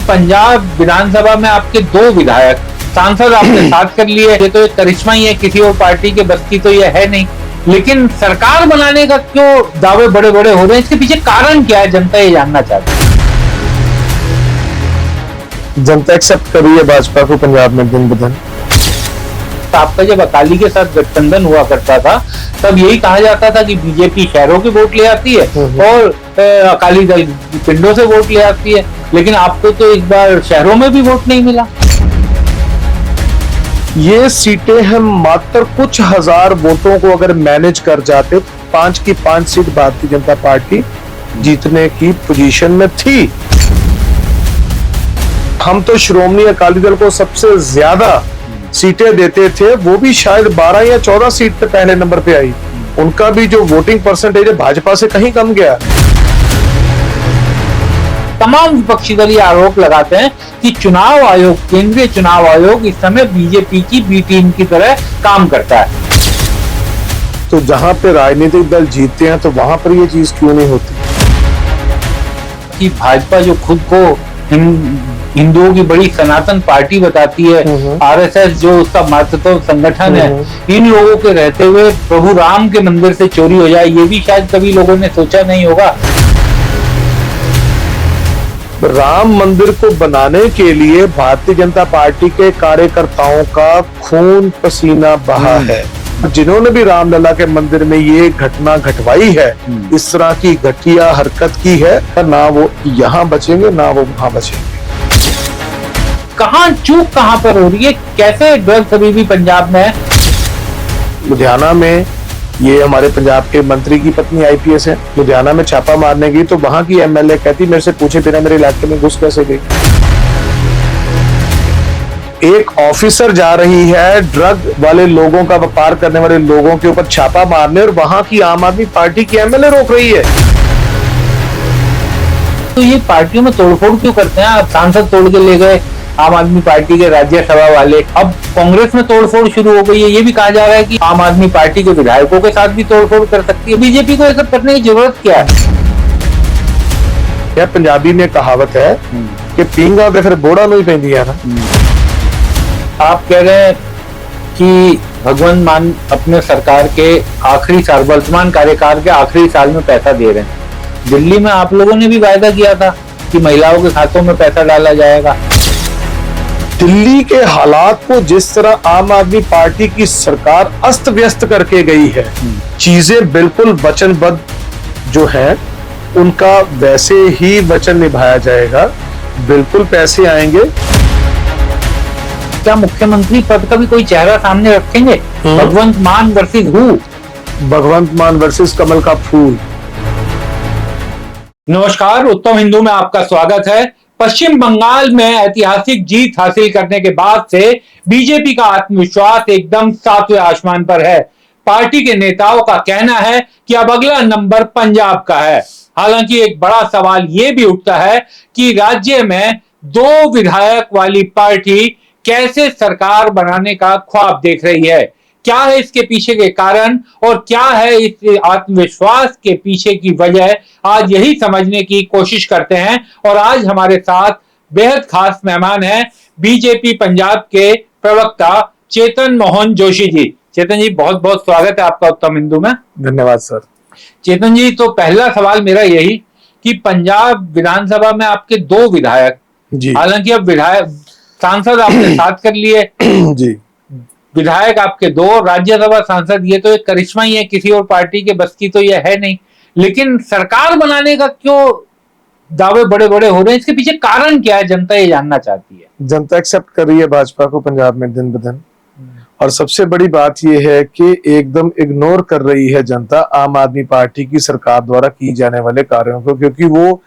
पंजाब विधानसभा में आपके 2 विधायक सांसद आपने साथ कर लिए, ये तो एक करिश्मा ही है, किसी और पार्टी के बस की तो ये है नहीं। लेकिन सरकार बनाने का क्यों दावे बड़े बड़े हो रहे हैं, इसके पीछे कारण क्या है, जनता ये जानना चाहती है। जनता एक्सेप्ट कर रही है भाजपा को पंजाब में दिन ब दिन। आपका जब अकाली के साथ गठबंधन हुआ करता था तब यही कहा जाता था कि बीजेपी शहरों के वोट ले आती है और अकाली दल पिंडों से वोट ले आती है, लेकिन आपको तो इस बार शहरों में भी वोट नहीं मिला। ये सीटें हम मात्र कुछ हजार वोटों को अगर मैनेज कर जाते, 5 की 5 सीट भारतीय जनता पार्टी जीतने की पोजीशन में थी। हम तो श्रोमणी अकाली दल को सबसे ज्यादा सीटें देते थे, वो भी शायद 12 या 14 सीट पे पहले नंबर पे आई। उनका भी जो वोटिंग परसेंटेज है भाजपा से कहीं कम गया। तमाम विपक्षी दल ये आरोप लगाते हैं कि चुनाव आयोग, केंद्रीय चुनाव आयोग इस समय बीजेपी की बी टीम की तरह काम करता है। तो जहां पे राजनीतिक दल जीतते हैं तो वहां पर ये चीज क्यों नहीं होती कि भाजपा जो खुद को हिंदुओं की बड़ी सनातन पार्टी बताती है, आरएसएस जो उसका महत्वपूर्ण संगठन है, इन लोगों के रहते हुए प्रभु राम के मंदिर से चोरी हो जाए, ये भी शायद कभी लोगों ने सोचा नहीं होगा। राम मंदिर को बनाने के लिए भारतीय जनता पार्टी के कार्यकर्ताओं का खून पसीना बहा है। जिन्होंने भी रामलला के मंदिर में ये घटना घटवाई है, इस तरह की घटिया हरकत की है, ना वो यहाँ बचेंगे ना वो वहां बचेंगे। कहां चूक कहां पर हो रही है, कैसे ड्रग्स अभी भी पंजाब में है? लुधियाना में ये हमारे पंजाब के मंत्री की पत्नी आईपीएस है, लुधियाना में छापा मारने गई तो वहां की एमएलए कहती मेरे से पूछे बिना मेरे इलाके में घुस कैसे गई। एक ऑफिसर जा रही है ड्रग वाले लोगों का व्यापार करने वाले लोगों के ऊपर छापा मारने, और वहां की आम आदमी पार्टी की एमएलए रोक रही है। तो ये पार्टियों में तोड़फोड़ क्यों करते हैं? आप सांसद तोड़ के ले गए आम आदमी पार्टी के राज्यसभा वाले, अब कांग्रेस में तोड़फोड़ शुरू हो गई है। ये भी कहा जा रहा है कि आम आदमी पार्टी के विधायकों के साथ भी तोड़फोड़ कर सकती है। बीजेपी को ये सब करने की जरूरत क्या है? क्या पंजाबी में कहावत है कि पींगा तो फिर बोड़ा नहीं पेंदी है ना। आप कह रहे हैं कि भगवंत मान अपने सरकार के आखिरी साल, वर्तमान कार्यकाल के आखिरी साल में पैसा दे रहे हैं। दिल्ली में आप लोगों ने भी वायदा किया था कि महिलाओं के खातों में पैसा डाला जाएगा। दिल्ली के हालात को जिस तरह आम आदमी पार्टी की सरकार अस्त व्यस्त करके गई है, चीजें बिल्कुल वचनबद्ध जो है उनका वैसे ही वचन निभाया जाएगा, बिल्कुल पैसे आएंगे। क्या मुख्यमंत्री पद का भी कोई चेहरा सामने रखेंगे? भगवंत मान वर्सेस हु? भगवंत मान वर्सेस कमल का फूल। नमस्कार, उत्तम हिंदू में आपका स्वागत है। पश्चिम बंगाल में ऐतिहासिक जीत हासिल करने के बाद से बीजेपी का आत्मविश्वास एकदम 7वें आसमान पर है। पार्टी के नेताओं का कहना है कि अब अगला नंबर पंजाब का है। हालांकि एक बड़ा सवाल यह भी उठता है कि राज्य में 2 विधायक वाली पार्टी कैसे सरकार बनाने का ख्वाब देख रही है। क्या है इसके पीछे के कारण और क्या है इस आत्मविश्वास के पीछे की वजह, आज यही समझने की कोशिश करते हैं। और आज हमारे साथ बेहद खास मेहमान हैं बीजेपी पंजाब के प्रवक्ता चेतन मोहन जोशी जी। चेतन जी, बहुत बहुत स्वागत है आपका उत्तम हिंदू में। धन्यवाद सर। चेतन जी, तो पहला सवाल मेरा यही कि पंजाब विधानसभा में आपके 2 विधायक, हालांकि अब विधायक सांसद आपने साथ कर लिए जी, विधायक आपके 2, राज्यसभा सांसद, ये तो एक करिश्मा ही है, किसी और पार्टी के बस की तो ये है नहीं। लेकिन सरकार बनाने का क्यों दावे बड़े बड़े हो रहे हैं, इसके पीछे कारण क्या है, जनता ये जानना चाहती है। जनता एक्सेप्ट कर रही है भाजपा को पंजाब में दिन ब दिन, और सबसे बड़ी बात यह है कि एकदम इग्नोर कर रही है जनता आम आदमी पार्टी की सरकार द्वारा की जाने वाले कार्यों को, क्योंकि वो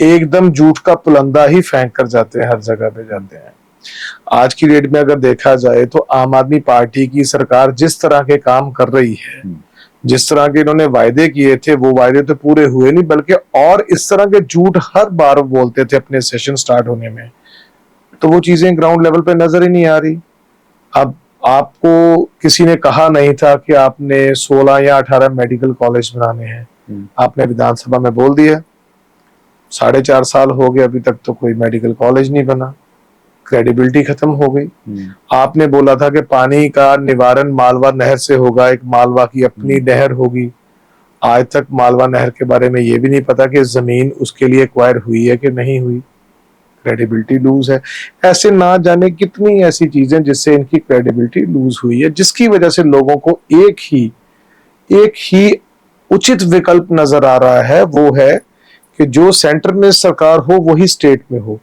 एकदम झूठ का पुलंदा ही फेंक कर जाते हैं, हर जगह पे जाते हैं। आज की डेट में अगर देखा जाए तो आम आदमी पार्टी की सरकार जिस तरह के काम कर रही है, जिस तरह के इन्होंने वायदे किए थे, वो वायदे तो पूरे हुए नहीं, बल्कि और इस तरह के झूठ हर बार बोलते थे अपने सेशन स्टार्ट होने में, तो वो चीजें ग्राउंड लेवल पे नजर ही नहीं आ रही। अब आपको किसी ने कहा नहीं था कि आपने 16 या 18 मेडिकल कॉलेज बनाने हैं, आपने विधानसभा में बोल दिया। 4.5 साल हो गए, अभी तक तो कोई मेडिकल कॉलेज नहीं बना, क्रेडिबिलिटी खत्म हो गई। आपने बोला था कि पानी का निवारण मालवा नहर से होगा, एक मालवा की अपनी नहर होगी, आज तक मालवा नहर के बारे में ये भी नहीं पता कि जमीन उसके लिए एक्वायर हुई है कि नहीं हुई। क्रेडिबिलिटी लूज है। ऐसे ना जाने कितनी ऐसी चीजें जिससे इनकी क्रेडिबिलिटी लूज हुई है, जिसकी वजह से लोगों को एक ही उचित विकल्प नजर आ रहा है, वो है कि जो सेंटर में सरकार हो वही स्टेट में हो।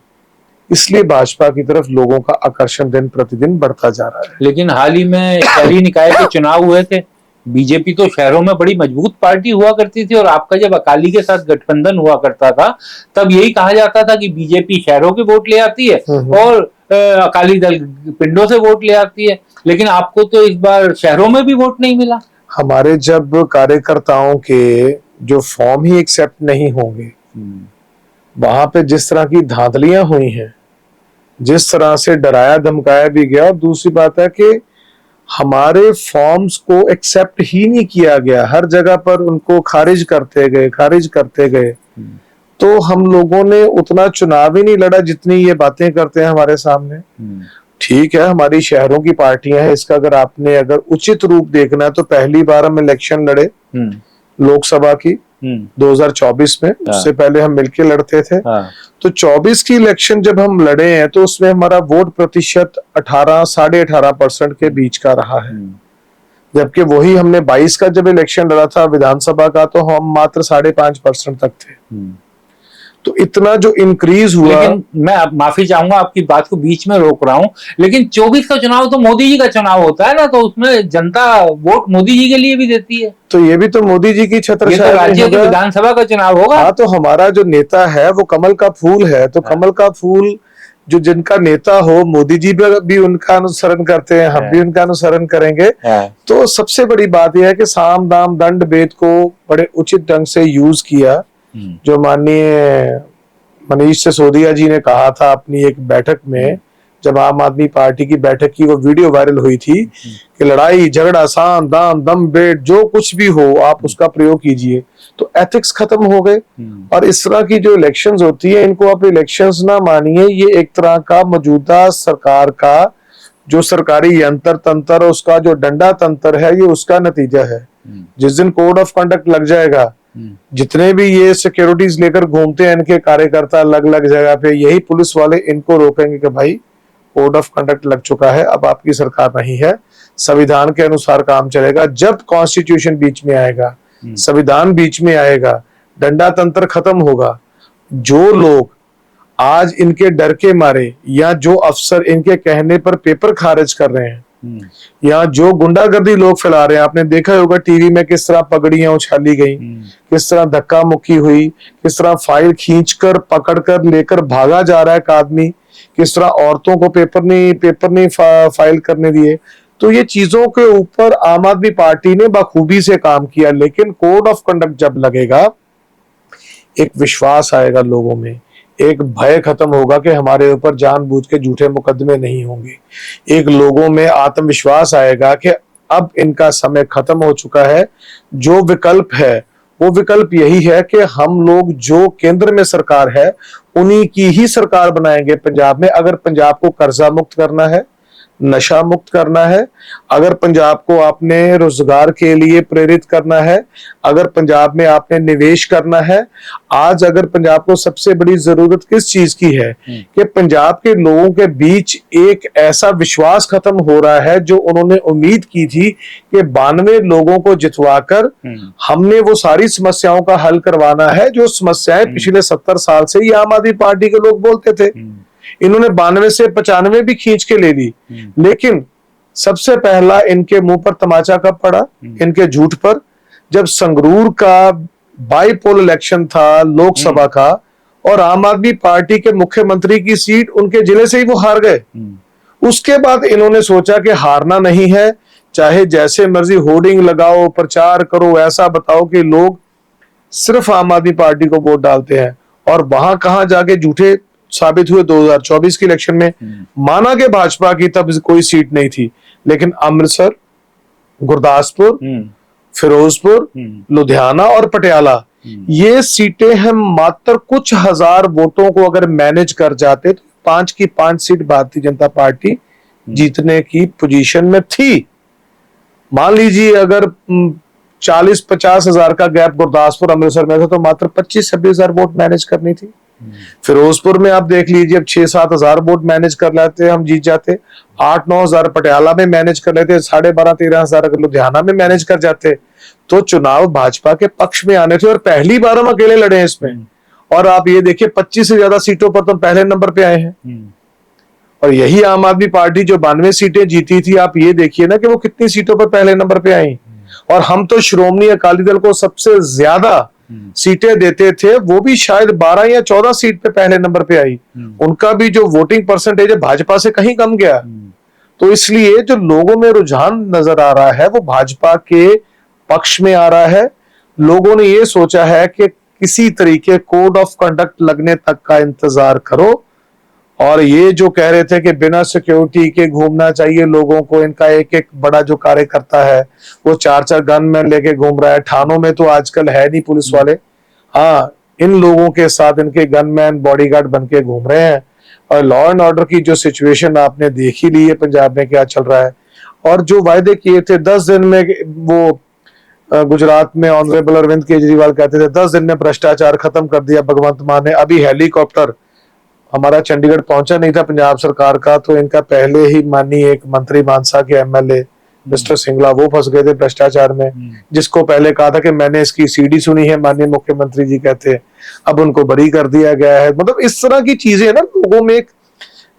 इसलिए भाजपा की तरफ लोगों का आकर्षण दिन प्रतिदिन बढ़ता जा रहा है। लेकिन हाल ही में शहरी निकाय के चुनाव हुए थे, बीजेपी तो शहरों में बड़ी मजबूत पार्टी हुआ करती थी, और आपका जब अकाली के साथ गठबंधन हुआ करता था तब यही कहा जाता था कि बीजेपी शहरों के वोट ले आती है और अकाली दल पिंडों से वोट ले आती है, लेकिन आपको तो इस बार शहरों में भी वोट नहीं मिला। हमारे जब कार्यकर्ताओं के जो फॉर्म ही एक्सेप्ट नहीं होंगे, वहां पे जिस तरह की धांधलियां हुई हैं, जिस तरह से डराया धमकाया भी गया, और दूसरी बात है कि हमारे फॉर्म्स को एक्सेप्ट ही नहीं किया गया, हर जगह पर उनको खारिज करते गए, तो हम लोगों ने उतना चुनाव ही नहीं लड़ा जितनी ये बातें करते हैं हमारे सामने। ठीक है, हमारी शहरों की पार्टियां हैं, इसका अगर उचित रूप देखना है तो पहली बार हम इलेक्शन लड़े लोकसभा की 2024 में, उससे पहले हम मिलके लड़ते थे। तो 24 की इलेक्शन जब हम लड़े हैं तो उसमें हमारा वोट प्रतिशत 18-18.5% के बीच का रहा है, जबकि वही हमने 22 का जब इलेक्शन लड़ा था विधानसभा का, तो हम मात्र 5.5% तक थे। तो इतना जो इंक्रीज हुआ। लेकिन मैं माफी चाहूंगा, आपकी बात को बीच में रोक रहा हूं, लेकिन 24 का चुनाव तो मोदी जी का चुनाव होता है ना, तो उसमें जनता वोट मोदी जी के लिए भी देती है। तो ये भी तो मोदी जी की छत्रछाया, ये तो राज्य की विधानसभा का चुनाव होगा। हाँ, तो हमारा जो नेता है वो कमल का फूल है, तो कमल का फूल जो जिनका नेता हो, मोदी जी भी उनका अनुसरण करते हैं, हम भी उनका अनुसरण करेंगे। तो सबसे बड़ी बात यह है कि साम दाम दंड भेद को बड़े उचित ढंग से यूज किया। जो माननीय मनीष सिसोदिया जी ने कहा था अपनी एक बैठक में, जब आम आदमी पार्टी की बैठक की वो वीडियो वायरल हुई थी कि लड़ाई झगड़ा साम दाम दम बेट जो कुछ भी हो आप उसका प्रयोग कीजिए, तो एथिक्स खत्म हो गए। और इस तरह की जो इलेक्शंस होती है, इनको आप इलेक्शंस ना मानिए, ये एक तरह का मौजूदा सरकार का जो सरकारी यंत्र तंत्र, उसका जो डंडा तंत्र है, ये उसका नतीजा है। जिस दिन कोड ऑफ कंडक्ट लग जाएगा, जितने भी ये सिक्योरिटीज लेकर घूमते हैं इनके कार्यकर्ता अलग अलग जगह पे, यही पुलिस वाले इनको रोकेंगे कि भाई कोड ऑफ कंडक्ट लग चुका है, अब आपकी सरकार नहीं है, संविधान के अनुसार काम चलेगा। जब कॉन्स्टिट्यूशन बीच में आएगा, संविधान बीच में आएगा, डंडा तंत्र खत्म होगा। जो लोग आज इनके डर के मारे या जो अफसर इनके कहने पर पेपर खारिज कर रहे हैं, या जो गुंडागर्दी लोग फैला रहे हैं, आपने देखा होगा टीवी में किस तरह पगड़ियां उछाली गई, किस तरह धक्का मुक्की हुई, किस तरह फाइल खींचकर पकड़कर लेकर भागा जा रहा है एक आदमी, किस तरह औरतों को पेपर नहीं फाइल करने दिए। तो ये चीजों के ऊपर आम आदमी पार्टी ने बखूबी से काम किया, लेकिन कोड ऑफ कंडक्ट जब लगेगा, एक विश्वास आएगा लोगों में, एक भय खत्म होगा कि हमारे ऊपर जानबूझ के झूठे मुकदमे नहीं होंगे, एक लोगों में आत्मविश्वास आएगा कि अब इनका समय खत्म हो चुका है। जो विकल्प है वो विकल्प यही है कि हम लोग जो केंद्र में सरकार है उन्हीं की ही सरकार बनाएंगे पंजाब में। अगर पंजाब को कर्जा मुक्त करना है, नशा मुक्त करना है, अगर पंजाब को आपने रोजगार के लिए प्रेरित करना है, अगर पंजाब में आपने निवेश करना है, आज अगर पंजाब को सबसे बड़ी जरूरत किस चीज की है कि पंजाब के लोगों के बीच एक ऐसा विश्वास खत्म हो रहा है जो उन्होंने उम्मीद की थी कि 92 लोगों को जितवाकर हमने वो सारी समस्याओं का हल करवाना है जो समस्याएं पिछले 70 साल से ही आम आदमी पार्टी के लोग बोलते थे। इन्होंने 92 से 95 भी खींच के ले ली, लेकिन सबसे पहला इनके मुंह पर तमाचा कब पड़ा? इनके झूठ पर। जब संगरूर का बाईपोल इलेक्शन था लोकसभा का, और आम आदमी पार्टी के मुख्यमंत्री की सीट उनके जिले से ही वो हार गए। उसके बाद इन्होंने सोचा कि हारना नहीं है, चाहे जैसे मर्जी होर्डिंग लगाओ, प्रचार करो, ऐसा बताओ कि लोग सिर्फ आम आदमी पार्टी को वोट डालते हैं। और वहां कहां जाके झूठे साबित हुए 2024 के इलेक्शन में। माना कि भाजपा की तब कोई सीट नहीं थी, लेकिन अमृतसर, गुरदासपुर, फिरोजपुर, लुधियाना और पटियाला, ये सीटें हम मात्र कुछ हजार वोटों को अगर मैनेज कर जाते तो 5 की 5 सीट भारतीय जनता पार्टी जीतने की पोजीशन में थी। मान लीजिए अगर 40-50 हजार का गैप गुरदासपुर अमृतसर में था तो मात्र 25-26 हजार वोट मैनेज करनी थी। फिरोजपुर में आप देख लीजिए, अब 6-7 हजार वोट मैनेज कर लेते हम जीत जाते। 8-9 हजार पटियाला में मैनेज कर लेते, 12.5-13 हजार अगर लुधियाना में मैनेज कर जाते तो चुनाव भाजपा के पक्ष में आने थे। और पहली बार हम अकेले लड़े हैं इसमें। और आप ये देखिए 25 से ज्यादा सीटों पर तो पहले नंबर पे आए हैं। और यही आम आदमी पार्टी जो 92 सीटें जीती थी, आप ये देखिए ना कि वो कितनी सीटों पर पहले नंबर पे आई। और हम तो श्रोमणी अकाली दल को सबसे ज्यादा सीटें देते थे, वो भी शायद 12 या 14 सीट पे पहले नंबर पे आई। उनका भी जो वोटिंग परसेंटेज है भाजपा से कहीं कम गया। तो इसलिए जो लोगों में रुझान नजर आ रहा है वो भाजपा के पक्ष में आ रहा है। लोगों ने ये सोचा है कि किसी तरीके कोड ऑफ कंडक्ट लगने तक का इंतजार करो। और ये जो कह रहे थे कि बिना सिक्योरिटी के घूमना चाहिए लोगों को, इनका एक एक बड़ा जो कार्यकर्ता है वो 4-4 गनमैन लेके घूम रहा है। थानों में तो आजकल है नहीं पुलिस वाले, हाँ इन लोगों के साथ इनके गनमैन बॉडीगार्ड बन के घूम रहे हैं। और लॉ एंड ऑर्डर की जो सिचुएशन आपने देख ही ली है पंजाब में क्या चल रहा है। और जो वायदे किए थे 10 दिन में, वो गुजरात में ऑनरेबल अरविंद केजरीवाल कहते थे 10 दिन में भ्रष्टाचार खत्म कर दिया भगवंत मान ने। अभी हेलीकॉप्टर हमारा चंडीगढ़ पहुंचा नहीं था पंजाब सरकार का, तो इनका पहले ही माननीय एक मंत्री मानसा के एमएलए मिस्टर सिंगला वो फंस गए थे भ्रष्टाचार में, जिसको पहले कहा था कि मैंने इसकी सीडी सुनी है, माननीय मुख्यमंत्री जी कहते, अब उनको बरी कर दिया गया है। मतलब इस तरह की चीजें ना लोगों में एक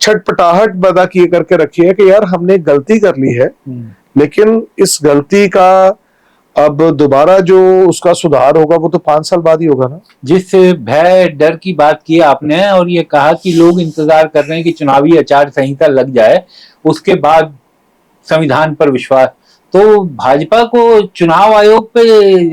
छटपटाहट पैदा किए करके रखी है कि यार हमने गलती कर ली है, लेकिन इस गलती का अब दोबारा जो उसका सुधार होगा वो तो 5 साल बाद ही होगा ना। जिस भय डर की बात की आपने और ये कहा कि लोग इंतजार कर रहे हैं कि चुनावी आचार संहिता लग जाए उसके बाद संविधान पर विश्वास, तो भाजपा को चुनाव आयोग पे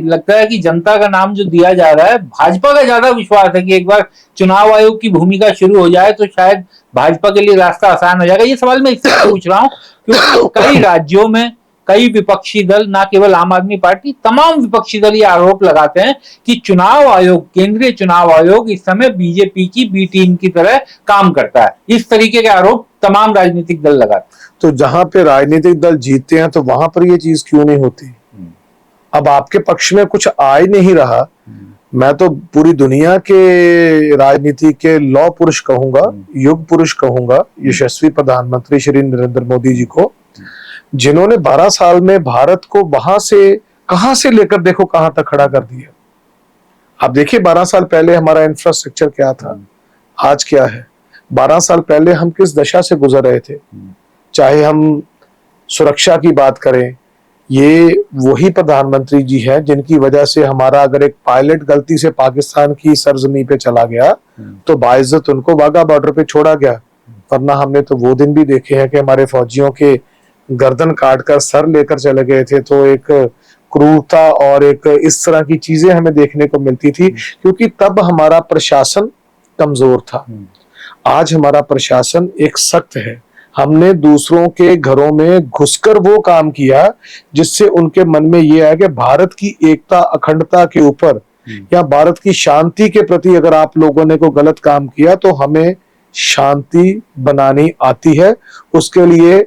लगता है कि जनता का नाम जो दिया जा रहा है भाजपा का ज्यादा विश्वास है कि एक बार चुनाव आयोग की भूमिका शुरू हो जाए तो शायद भाजपा के लिए रास्ता आसान हो जाएगा। ये सवाल मैं इससे पूछ रहा हूँ क्योंकि कई राज्यों में कई विपक्षी दल, ना केवल आम आदमी पार्टी, तमाम विपक्षी दल ये आरोप लगाते हैं कि चुनाव आयोग, केंद्रीय चुनाव आयोग इस समय बीजेपी की बी टीम की तरह काम करता है। इस तरीके के आरोप तमाम राजनीतिक दल लगाते हैं। तो जहां पे राजनीतिक दल जीतते हैं तो वहां पर ये चीज क्यों नहीं होती? अब आपके पक्ष में कुछ आ ही नहीं रहा। मैं तो पूरी दुनिया के राजनीति के लौ पुरुष कहूंगा, युग पुरुष कहूंगा यशस्वी प्रधानमंत्री श्री नरेंद्र मोदी जी को, जिन्होंने 12 साल में भारत को वहां से कहां से लेकर देखो कहां तक खड़ा कर दिया। आप देखिए 12 साल पहले हमारा इंफ्रास्ट्रक्चर क्या था, आज क्या है। 12 साल पहले हम किस दशा से गुजर रहे थे। चाहे हम सुरक्षा की बात करें, ये वही प्रधानमंत्री जी हैं जिनकी वजह से हमारा अगर एक पायलट गलती से पाकिस्तान की सरजमी पे चला गया तो बाइज्जत उनको वाघा बॉर्डर पे छोड़ा गया। वरना हमने तो वो दिन भी देखे हैं कि हमारे फौजियों के गर्दन काट कर सर लेकर चले गए थे। तो एक क्रूरता और एक इस तरह की चीजें हमें देखने को मिलती थी क्योंकि तब हमारा प्रशासन कमजोर था। आज हमारा प्रशासन एक सख्त है। हमने दूसरों के घरों में घुसकर वो काम किया जिससे उनके मन में ये आया कि भारत की एकता अखंडता के ऊपर या भारत की शांति के प्रति अगर आप लोगों ने कोई गलत काम किया तो हमें शांति बनानी आती है। उसके लिए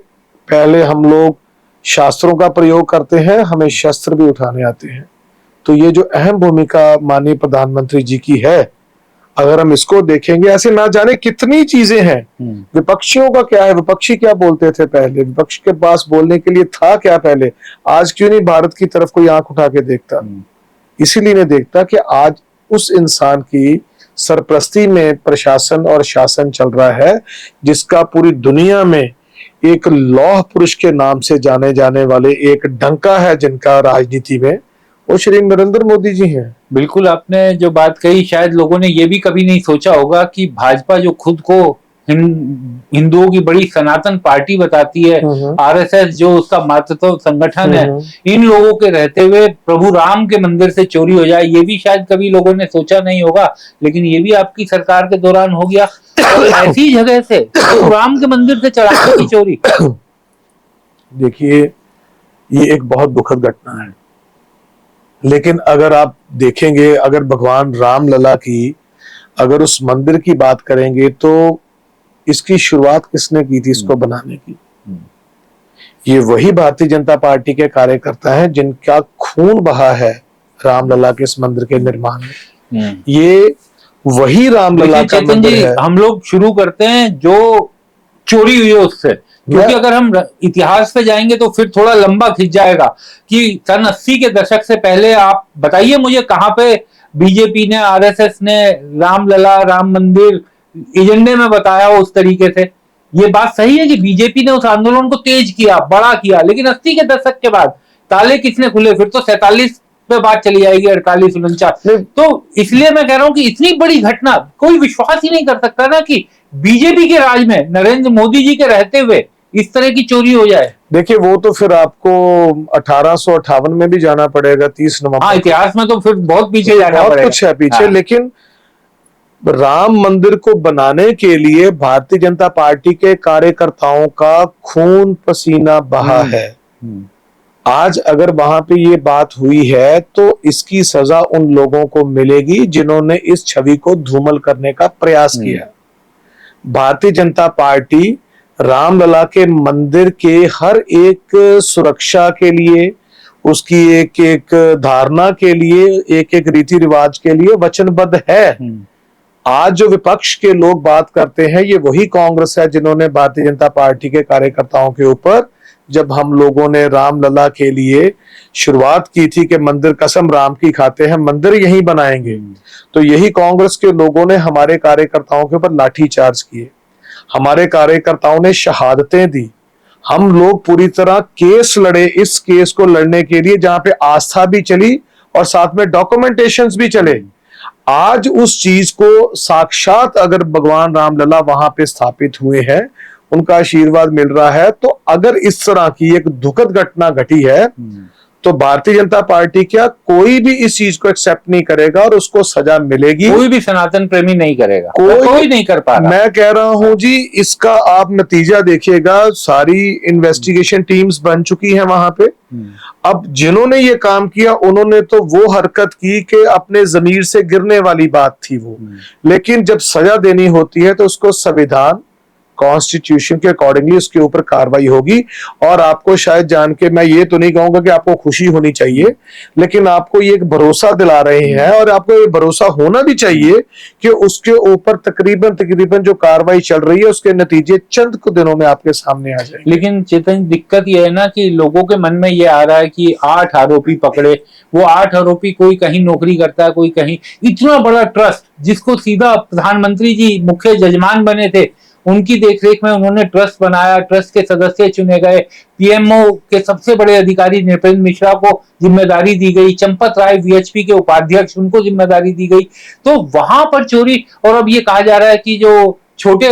पहले हम लोग शास्त्रों का प्रयोग करते हैं, हमें शस्त्र भी उठाने आते हैं। तो ये जो अहम भूमिका माननीय प्रधानमंत्री जी की है, अगर हम इसको देखेंगे, ऐसे ना जाने कितनी चीजें हैं। विपक्षियों का क्या है, विपक्षी क्या बोलते थे पहले, विपक्ष के पास बोलने के लिए था क्या पहले। आज क्यों नहीं भारत की तरफ कोई आंख उठा के देखता? इसीलिए नहीं देखता कि आज उस इंसान की सरपरस्ती में प्रशासन और शासन चल रहा है जिसका पूरी दुनिया में एक लौह पुरुष के नाम से जाने जाने वाले एक डंका है जिनका राजनीति में, वो श्री नरेंद्र मोदी जी हैं। बिल्कुल, आपने जो बात कही, शायद लोगों ने ये भी कभी नहीं सोचा होगा कि भाजपा जो खुद को हिंदुओं की बड़ी सनातन पार्टी बताती है, आरएसएस जो उसका मातृत्व संगठन है, इन लोगों के रहते हुए प्रभु राम के मंदिर से चोरी हो जाए, ये भी शायद कभी लोगों ने सोचा नहीं होगा। लेकिन ये भी आपकी सरकार के दौरान हो गया। और ऐसी जगह से प्रभु राम के मंदिर से चढ़ाने की चोरी। देखिए, ये एक बहुत दुखद घटना है। लेकिन अगर आप देखेंगे, अगर भगवान रामलला की अगर उस मंदिर की बात करेंगे तो इसकी शुरुआत किसने की थी इसको बनाने की? ये वही भारतीय जनता पार्टी के कार्यकर्ता हैं जिनका खून बहा है रामलला के इस मंदिर के निर्माण में। ये वही रामलला का चेतन मंदिर जी, है। हम लोग शुरू करते हैं जो चोरी हुई है उससे, क्योंकि अगर हम इतिहास पे जाएंगे तो फिर थोड़ा लंबा खिंच जाएगा कि सन 80 के दशक से पहले आप बताइए मुझे कहां पे बीजेपी ने, आरएसएस ने रामलला, राम मंदिर एजेंडे में बताया हो उस तरीके से। ये बात सही है कि बीजेपी ने उस आंदोलन को तेज किया, बड़ा किया, लेकिन 80 के दशक के बाद ताले किसने खुले? फिर तो 47 पे बात चली जाएगी, 48, 49। तो इसलिए मैं कह रहा हूं कि इतनी बड़ी घटना कोई विश्वास ही नहीं कर सकता ना कि बीजेपी के राज में, नरेंद्र मोदी जी के रहते हुए इस तरह की चोरी हो जाए। देखिए, वो तो फिर आपको 1858 में भी जाना पड़ेगा, 30 नवंबर। हाँ, इतिहास में तो फिर बहुत पीछे जाना बहुत पड़ेगा। कुछ है पीछे। हाँ। लेकिन राम मंदिर को बनाने के लिए भारतीय जनता पार्टी के कार्यकर्ताओं का खून पसीना बहा है। आज अगर वहां पे ये बात हुई है तो इसकी सजा उन लोगों को मिलेगी जिन्होंने इस छवि को धूमल करने का प्रयास किया। भारतीय जनता पार्टी रामलला के मंदिर के हर एक सुरक्षा के लिए, उसकी एक एक धारणा के लिए, एक एक रीति रिवाज के लिए वचनबद्ध है। आज जो विपक्ष के लोग बात करते हैं ये वही कांग्रेस है जिन्होंने भारतीय जनता पार्टी के कार्यकर्ताओं के ऊपर, जब हम लोगों ने रामलला के लिए शुरुआत की थी कि मंदिर कसम राम की खाते हैं, मंदिर यहीं बनाएंगे, तो यही कांग्रेस के लोगों ने हमारे कार्यकर्ताओं के ऊपर लाठीचार्ज किए, हमारे कार्यकर्ताओं ने शहादतें दी। हम लोग पूरी तरह केस लड़े, इस केस को लड़ने के लिए जहां पे आस्था भी चली और साथ में डॉक्यूमेंटेशंस भी चले। आज उस चीज को साक्षात अगर भगवान रामलला वहां पे स्थापित हुए हैं, उनका आशीर्वाद मिल रहा है, तो अगर इस तरह की एक दुखद घटना घटी है तो भारतीय जनता पार्टी क्या कोई भी इस चीज को एक्सेप्ट नहीं करेगा और उसको सजा मिलेगी। कोई भी सनातन प्रेमी नहीं करेगा, कोई नहीं कर पा रहा। मैं कह रहा हूं जी, इसका आप नतीजा देखिएगा, सारी इन्वेस्टिगेशन टीम्स बन चुकी हैं वहां पे। अब जिन्होंने ये काम किया उन्होंने तो वो हरकत की कि अपने जमीर से गिरने वाली बात थी वो, लेकिन जब सजा देनी होती है तो उसको संविधान, कॉन्स्टिट्यूशन के अकॉर्डिंगली उसके ऊपर कार्रवाई होगी। और आपको शायद जान के मैं ये तो नहीं कहूंगा कि आपको खुशी होनी चाहिए, लेकिन आपको ये एक भरोसा दिला रहे हैं और आपको ये भरोसा होना भी चाहिए कि उसके ऊपर तकरीबन जो कार्रवाई चल रही है उसके नतीजे चंद कुछ दिनों में आपके सामने आ जाएंगे। लेकिन चेतन, दिक्कत यह है ना कि लोगों के मन में ये आ रहा है कि 8 आरोपी पकड़े, वो 8 आरोपी कोई कहीं नौकरी करता है, कोई कहीं। इतना बड़ा ट्रस्ट जिसको सीधा प्रधानमंत्री जी मुख्य जजमान बने थे, उनकी देखरेख में उन्होंने ट्रस्ट बनाया, ट्रस्ट के सदस्य चुने गए, पीएमओ के सबसे बड़े अधिकारी नृपेंद्र मिश्रा को जिम्मेदारी दी गई, चंपत राय वीएचपी के उपाध्यक्ष, उनको जिम्मेदारी दी गई, तो वहां पर चोरी। और अब ये कहा जा रहा है कि जो छोटे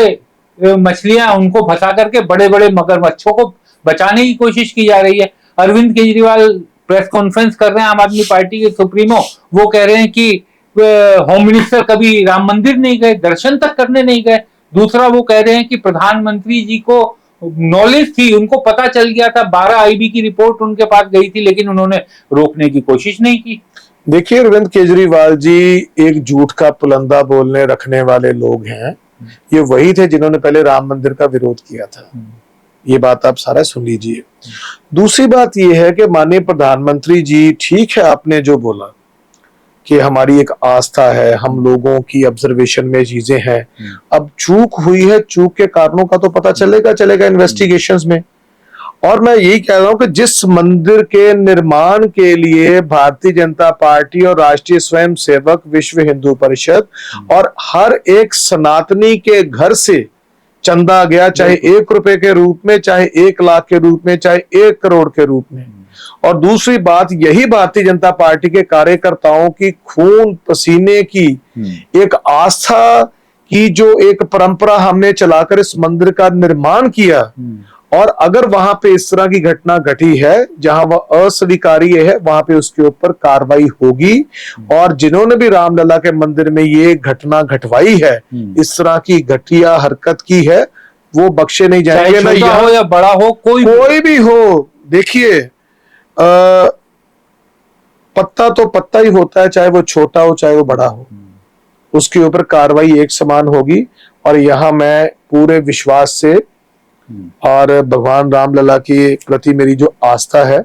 मछलियां उनको फंसा करके बड़े बड़े मगरमच्छों को बचाने की कोशिश की जा रही है। अरविंद केजरीवाल प्रेस कॉन्फ्रेंस कर रहे हैं, आम आदमी पार्टी के सुप्रीमो, वो कह रहे हैं कि होम मिनिस्टर कभी राम मंदिर नहीं गए, दर्शन तक करने नहीं गए। दूसरा, वो कह रहे हैं कि प्रधानमंत्री जी को नॉलेज थी, उनको पता चल गया था, 12 आईबी की रिपोर्ट उनके पास गई थी, लेकिन उन्होंने रोकने की कोशिश नहीं की। देखिए, अरविंद केजरीवाल जी एक झूठ का पुलंदा बोलने रखने वाले लोग हैं। ये वही थे जिन्होंने पहले राम मंदिर का विरोध किया था। ये बात आप सारा सुन लीजिए। दूसरी बात यह है कि माननीय प्रधानमंत्री जी, ठीक है आपने जो बोला कि हमारी एक आस्था है, हम लोगों की ऑब्जर्वेशन में चीजें हैं, अब चूक हुई है, चूक के कारणों का तो पता चलेगा इन्वेस्टिगेशंस में। और मैं यही कह रहा हूं कि जिस मंदिर के निर्माण के लिए भारतीय जनता पार्टी और राष्ट्रीय स्वयंसेवक विश्व हिंदू परिषद और हर एक सनातनी के घर से चंदा गया, चाहे 1 रुपए के रूप में, चाहे 1 लाख के रूप में, चाहे 1 करोड़ के रूप में, और दूसरी बात यही भारतीय जनता पार्टी के कार्यकर्ताओं की खून पसीने की एक आस्था की जो एक परंपरा हमने चलाकर इस मंदिर का निर्माण किया, और अगर वहां पे इस तरह की घटना घटी है जहां वह अस्वीकार्य है, वहां पे उसके ऊपर कार्रवाई होगी। और जिन्होंने भी रामलला के मंदिर में ये घटना घटवाई है, इस तरह की घटिया हरकत की है, वो बख्शे नहीं जाएंगे। ना छोटा हो या बड़ा हो, कोई भी हो। देखिए, पत्ता तो पत्ता ही होता है, चाहे वो छोटा हो चाहे वो बड़ा हो, उसके ऊपर कार्रवाई एक समान होगी। और यहाँ मैं पूरे विश्वास से और भगवान रामलला के प्रति मेरी जो आस्था है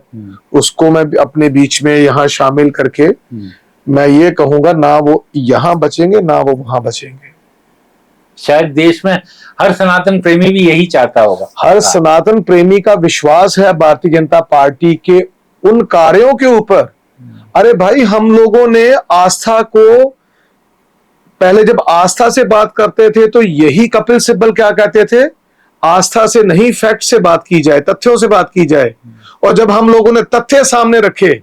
उसको मैं अपने बीच में यहाँ शामिल करके मैं ये कहूंगा, ना वो यहाँ बचेंगे ना वो वहां बचेंगे। शायद देश में हर सनातन प्रेमी भी यही चाहता होगा। हर सनातन प्रेमी का विश्वास है भारतीय जनता पार्टी के उन कार्यों के ऊपर। अरे भाई, हम लोगों ने आस्था को, पहले जब आस्था से बात करते थे तो यही कपिल सिब्बल क्या कहते थे, आस्था से नहीं फैक्ट से बात की जाए, तथ्यों से बात की जाए। और जब हम लोगों ने तथ्य सामने रखे,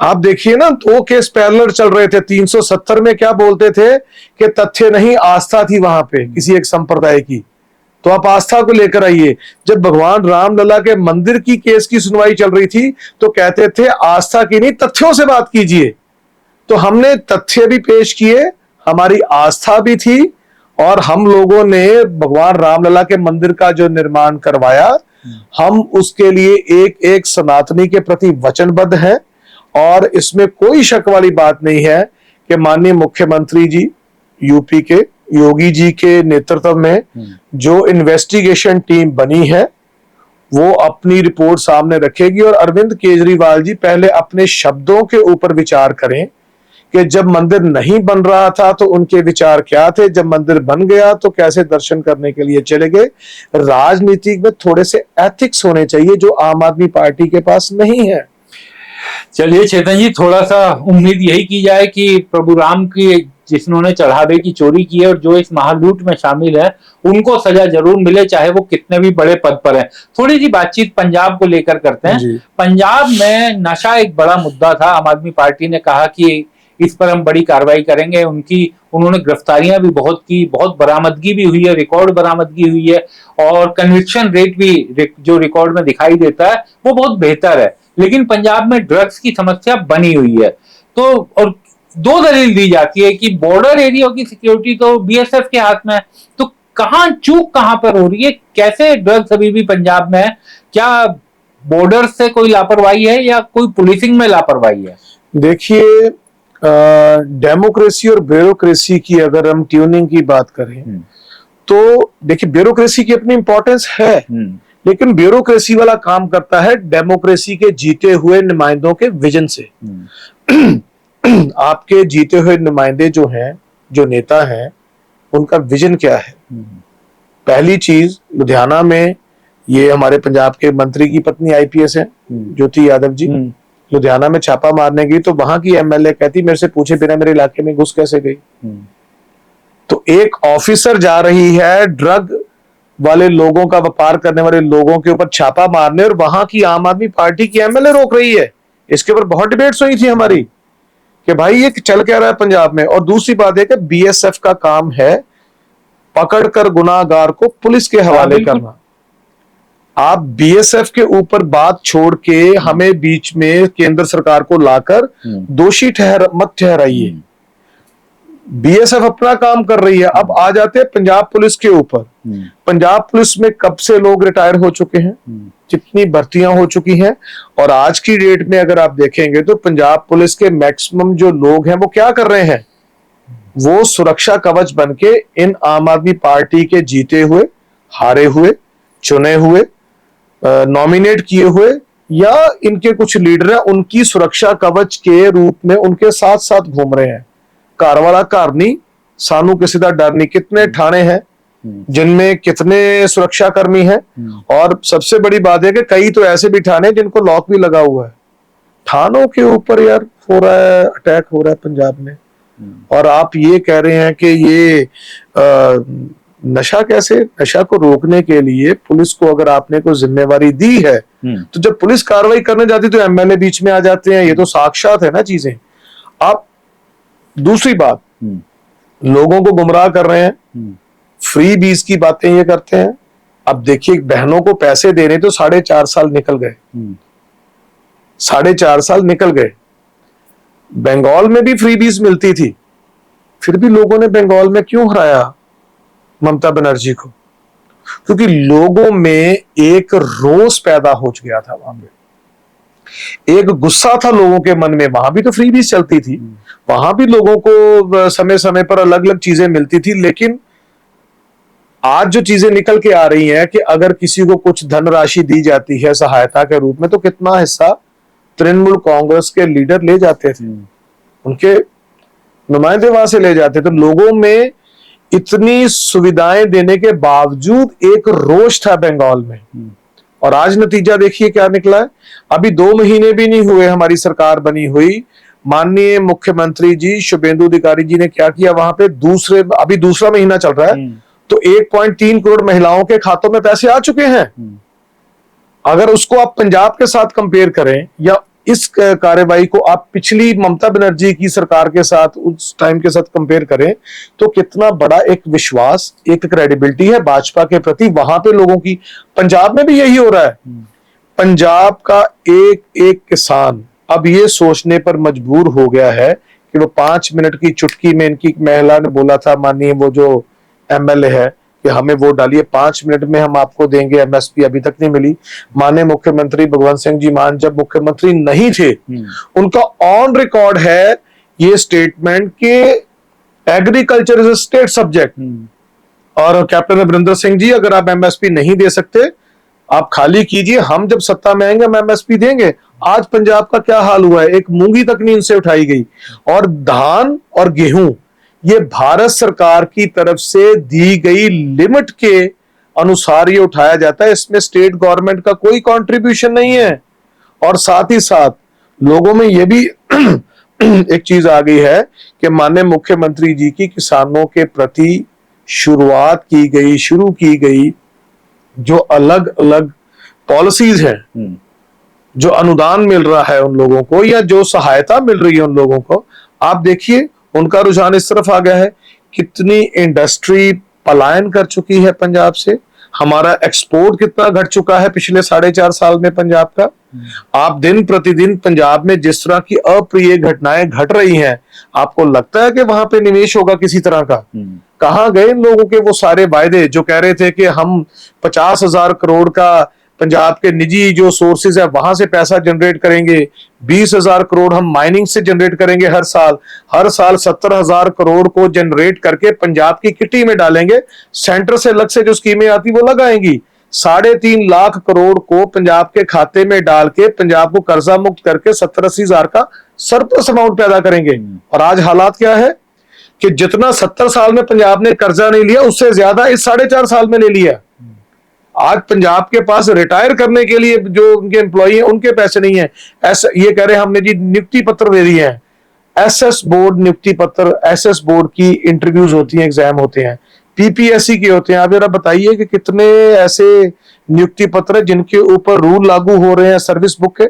आप देखिए ना, 2 केस पैरेलल चल रहे थे। 370 में क्या बोलते थे कि तथ्य नहीं आस्था थी वहां पे किसी एक संप्रदाय की, तो आप आस्था को लेकर आइए। जब भगवान रामलला के मंदिर की केस की सुनवाई चल रही थी तो कहते थे आस्था की नहीं तथ्यों से बात कीजिए। तो हमने तथ्य भी पेश किए, हमारी आस्था भी थी, और हम लोगों ने भगवान रामलला के मंदिर का जो निर्माण करवाया, हम उसके लिए एक एक सनातनी के प्रति वचनबद्ध हैं। और इसमें कोई शक वाली बात नहीं है कि माननीय मुख्यमंत्री जी यूपी के योगी जी के नेतृत्व में जो इन्वेस्टिगेशन टीम बनी है वो अपनी रिपोर्ट सामने रखेगी। और अरविंद केजरीवाल जी पहले अपने शब्दों के ऊपर विचार करें कि जब मंदिर नहीं बन रहा था तो उनके विचार क्या थे, जब मंदिर बन गया तो कैसे दर्शन करने के लिए चले गए। राजनीति में थोड़े से एथिक्स होने चाहिए जो आम आदमी पार्टी के पास नहीं है। चलिए चेतन जी, थोड़ा सा उम्मीद यही की जाए कि प्रभु राम की जिन्होंने चढ़ावे की चोरी की है और जो इस महालूट में शामिल है उनको सजा जरूर मिले, चाहे वो कितने भी बड़े पद पर हैं। थोड़ी सी बातचीत पंजाब को लेकर करते हैं। पंजाब में नशा एक बड़ा मुद्दा था। आम आदमी पार्टी ने कहा कि इस पर हम बड़ी कार्रवाई करेंगे। उन्होंने गिरफ्तारियां भी बहुत की, बहुत बरामदगी भी हुई है, रिकॉर्ड बरामदगी हुई है, और कन्विक्शन रेट भी जो रिकॉर्ड में दिखाई देता है वो बहुत बेहतर है। लेकिन पंजाब में ड्रग्स की समस्या बनी हुई है। तो और 2 दलील दी जाती है कि बॉर्डर एरिया की सिक्योरिटी तो बीएसएफ के हाथ में है। तो चूक कहां पर हो रही है? कैसे ड्रग्स अभी भी पंजाब में है? क्या बॉर्डर से कोई लापरवाही है या कोई पुलिसिंग में लापरवाही है? देखिए, डेमोक्रेसी और ब्यूरोक्रेसी की अगर हम ट्यूनिंग की बात करें तो देखिए, ब्यूरोक्रेसी की अपनी इंपॉर्टेंस है, लेकिन ब्यूरोक्रेसी वाला काम करता है डेमोक्रेसी के जीते हुए नुमाइंदों के विजन से। आपके जीते हुए नुमाइंदे जो हैं, जो नेता हैं, उनका विजन क्या है? पहली चीज, लुधियाना में ये हमारे पंजाब के मंत्री की पत्नी आईपीएस है ज्योति यादव जी, लुधियाना में छापा मारने गई तो वहां की एमएलए कहती मेरे से पूछे बिना मेरे इलाके में घुस कैसे गई। तो एक ऑफिसर जा रही है ड्रग वाले लोगों का व्यापार करने वाले लोगों के ऊपर छापा मारने, और वहां की आम आदमी पार्टी की एमएलए रोक रही है। इसके ऊपर बहुत डिबेट्स हुई थी हमारी कि भाई ये चल क्या रहा है पंजाब में। और दूसरी बात है कि बीएसएफ का काम है पकड़कर गुनाहगार को पुलिस के हवाले करना। आप बीएसएफ के ऊपर बात छोड़ के हमें बीच में केंद्र सरकार को लाकर दोषी मत ठहराइए। बीएसएफ अपना काम कर रही है। अब आ जाते हैं पंजाब पुलिस के ऊपर। पंजाब पुलिस में कब से लोग रिटायर हो चुके हैं, कितनी भर्तियां हो चुकी हैं, और आज की डेट में अगर आप देखेंगे तो पंजाब पुलिस के मैक्सिमम जो लोग हैं वो क्या कर रहे हैं, वो सुरक्षा कवच बनके इन आम आदमी पार्टी के जीते हुए, हारे हुए, चुने हुए, नॉमिनेट किए हुए या इनके कुछ लीडर हैं, उनकी सुरक्षा कवच के रूप में उनके साथ साथ घूम रहे हैं। घर वाला घर नहीं, सानू किसी का डर नहीं। कितने थाने हैं जिनमें कितने सुरक्षा कर्मी हैं, और सबसे बड़ी बात है कि कई तो ऐसे भी थाने जिनको लॉक भी लगा हुआ है। थानों के ऊपर यार हो रहा है, अटैक हो रहा है पंजाब में, और आप ये कह रहे हैं कि ये नशा कैसे? नशा को रोकने के लिए पुलिस को अगर आपने कोई जिम्मेवारी दी है तो जब पुलिस कार्रवाई करने जाती तो एमएलए बीच में आ जाते हैं। ये तो साक्षात है ना चीजें। आप दूसरी बात, लोगों को गुमराह कर रहे हैं, फ्री बीज की बातें ये करते हैं। अब देखिए, बहनों को पैसे दे रहे तो 4.5 साल निकल गए, 4.5 साल निकल गए। बंगाल में भी फ्री बीज मिलती थी, फिर भी लोगों ने बंगाल में क्यों हराया ममता बनर्जी को? क्योंकि लोगों में एक रोष पैदा हो गया था वहां पे। एक गुस्सा था लोगों के मन में, वहां भी तो फ्रीबीज चलती थी, वहां भी लोगों को समय समय पर अलग अलग चीजें मिलती थी। लेकिन आज जो चीजें निकल के आ रही हैं कि अगर किसी को कुछ धनराशि दी जाती है सहायता के रूप में, तो कितना हिस्सा तृणमूल कांग्रेस के लीडर ले जाते थे, उनके नुमाइंदे वहां से ले जाते। तो लोगों में इतनी सुविधाएं देने के बावजूद एक रोष था बंगाल में, और आज नतीजा देखिए क्या निकला है। अभी 2 महीने भी नहीं हुए हमारी सरकार बनी हुई, माननीय मुख्यमंत्री जी शुभेंदु अधिकारी जी ने क्या किया वहां पे, अभी दूसरा महीना चल रहा है, तो 1.3 करोड़ महिलाओं के खातों में पैसे आ चुके हैं। अगर उसको आप पंजाब के साथ कंपेयर करें, या इस कार्यवाही को आप पिछली ममता बनर्जी की सरकार के साथ, उस टाइम के साथ कंपेयर करें, तो कितना बड़ा एक विश्वास, एक क्रेडिबिलिटी है भाजपा के प्रति वहां पे लोगों की। पंजाब में भी यही हो रहा है। पंजाब का एक एक किसान अब ये सोचने पर मजबूर हो गया है कि वो 5 मिनट की चुटकी में, इनकी महिला ने बोला था, माननीय वो जो एमएलए है, कि हमें वोट डालिए, 5 मिनट में हम आपको देंगे एमएसपी, अभी तक नहीं मिली। माननीय मुख्यमंत्री भगवंत सिंह जी मान जब मुख्यमंत्री नहीं थे, उनका ऑन रिकॉर्ड है ये स्टेटमेंट कि agriculture is a state subject, और कैप्टन अमरिंदर सिंह जी अगर आप एमएसपी नहीं दे सकते, आप खाली कीजिए, हम जब सत्ता में आएंगे हम एमएसपी देंगे। आज पंजाब का क्या हाल हुआ है, एक मूंगी तक नहीं इनसे उठाई गई। और धान और गेहूं ये भारत सरकार की तरफ से दी गई लिमिट के अनुसार ये उठाया जाता है, इसमें स्टेट गवर्नमेंट का कोई कंट्रीब्यूशन नहीं है। और साथ ही साथ लोगों में ये भी एक चीज आ गई है कि माननीय मुख्यमंत्री जी की किसानों के प्रति शुरू की गई जो अलग अलग पॉलिसीज हैं, जो अनुदान मिल रहा है उन लोगों को, या जो सहायता मिल रही है उन लोगों को, आप देखिए उनका रुझान इस तरफ आ गया है। कितनी इंडस्ट्री पलायन कर चुकी है पंजाब से, हमारा एक्सपोर्ट कितना घट चुका है पिछले 4.5 साल में पंजाब का। आप दिन प्रतिदिन पंजाब में जिस तरह की अप्रिय घटनाएं घट रही हैं, आपको लगता है कि वहां पे निवेश होगा किसी तरह का? कहां गए इन लोगों के वो सारे वायदे जो कह रहे थे कि हम 50,000 करोड़ का पंजाब के निजी जो सोर्सेज है वहां से पैसा जनरेट करेंगे, 20,000 करोड़ हम माइनिंग से जनरेट करेंगे हर साल 70,000 करोड़ को जनरेट करके पंजाब की किटी में डालेंगे, सेंटर से अलग से जो स्कीमें आती वो लगाएंगी, 3.5 लाख करोड़ को पंजाब के खाते में डाल के पंजाब को कर्जा मुक्त करके 70-80 हजार का सरप्लस अमाउंट पैदा करेंगे। और आज हालात क्या है कि जितना 70 साल में पंजाब ने कर्जा नहीं लिया, उससे ज्यादा इस 4.5 साल में ले लिया। आज पंजाब के पास रिटायर करने के लिए जो उनके एम्प्लॉई हैं उनके पैसे नहीं है। ऐसा ये कह रहे हैं हमने जी नियुक्ति पत्र दे दिए हैं, एसएस बोर्ड नियुक्ति पत्र, एसएस बोर्ड की इंटरव्यूज होती हैं, एग्जाम होते हैं, पीपीएससी के होते हैं। आप जरा बताइए कि कितने ऐसे नियुक्ति पत्र जिनके ऊपर रूल लागू हो रहे हैं सर्विस बुक के।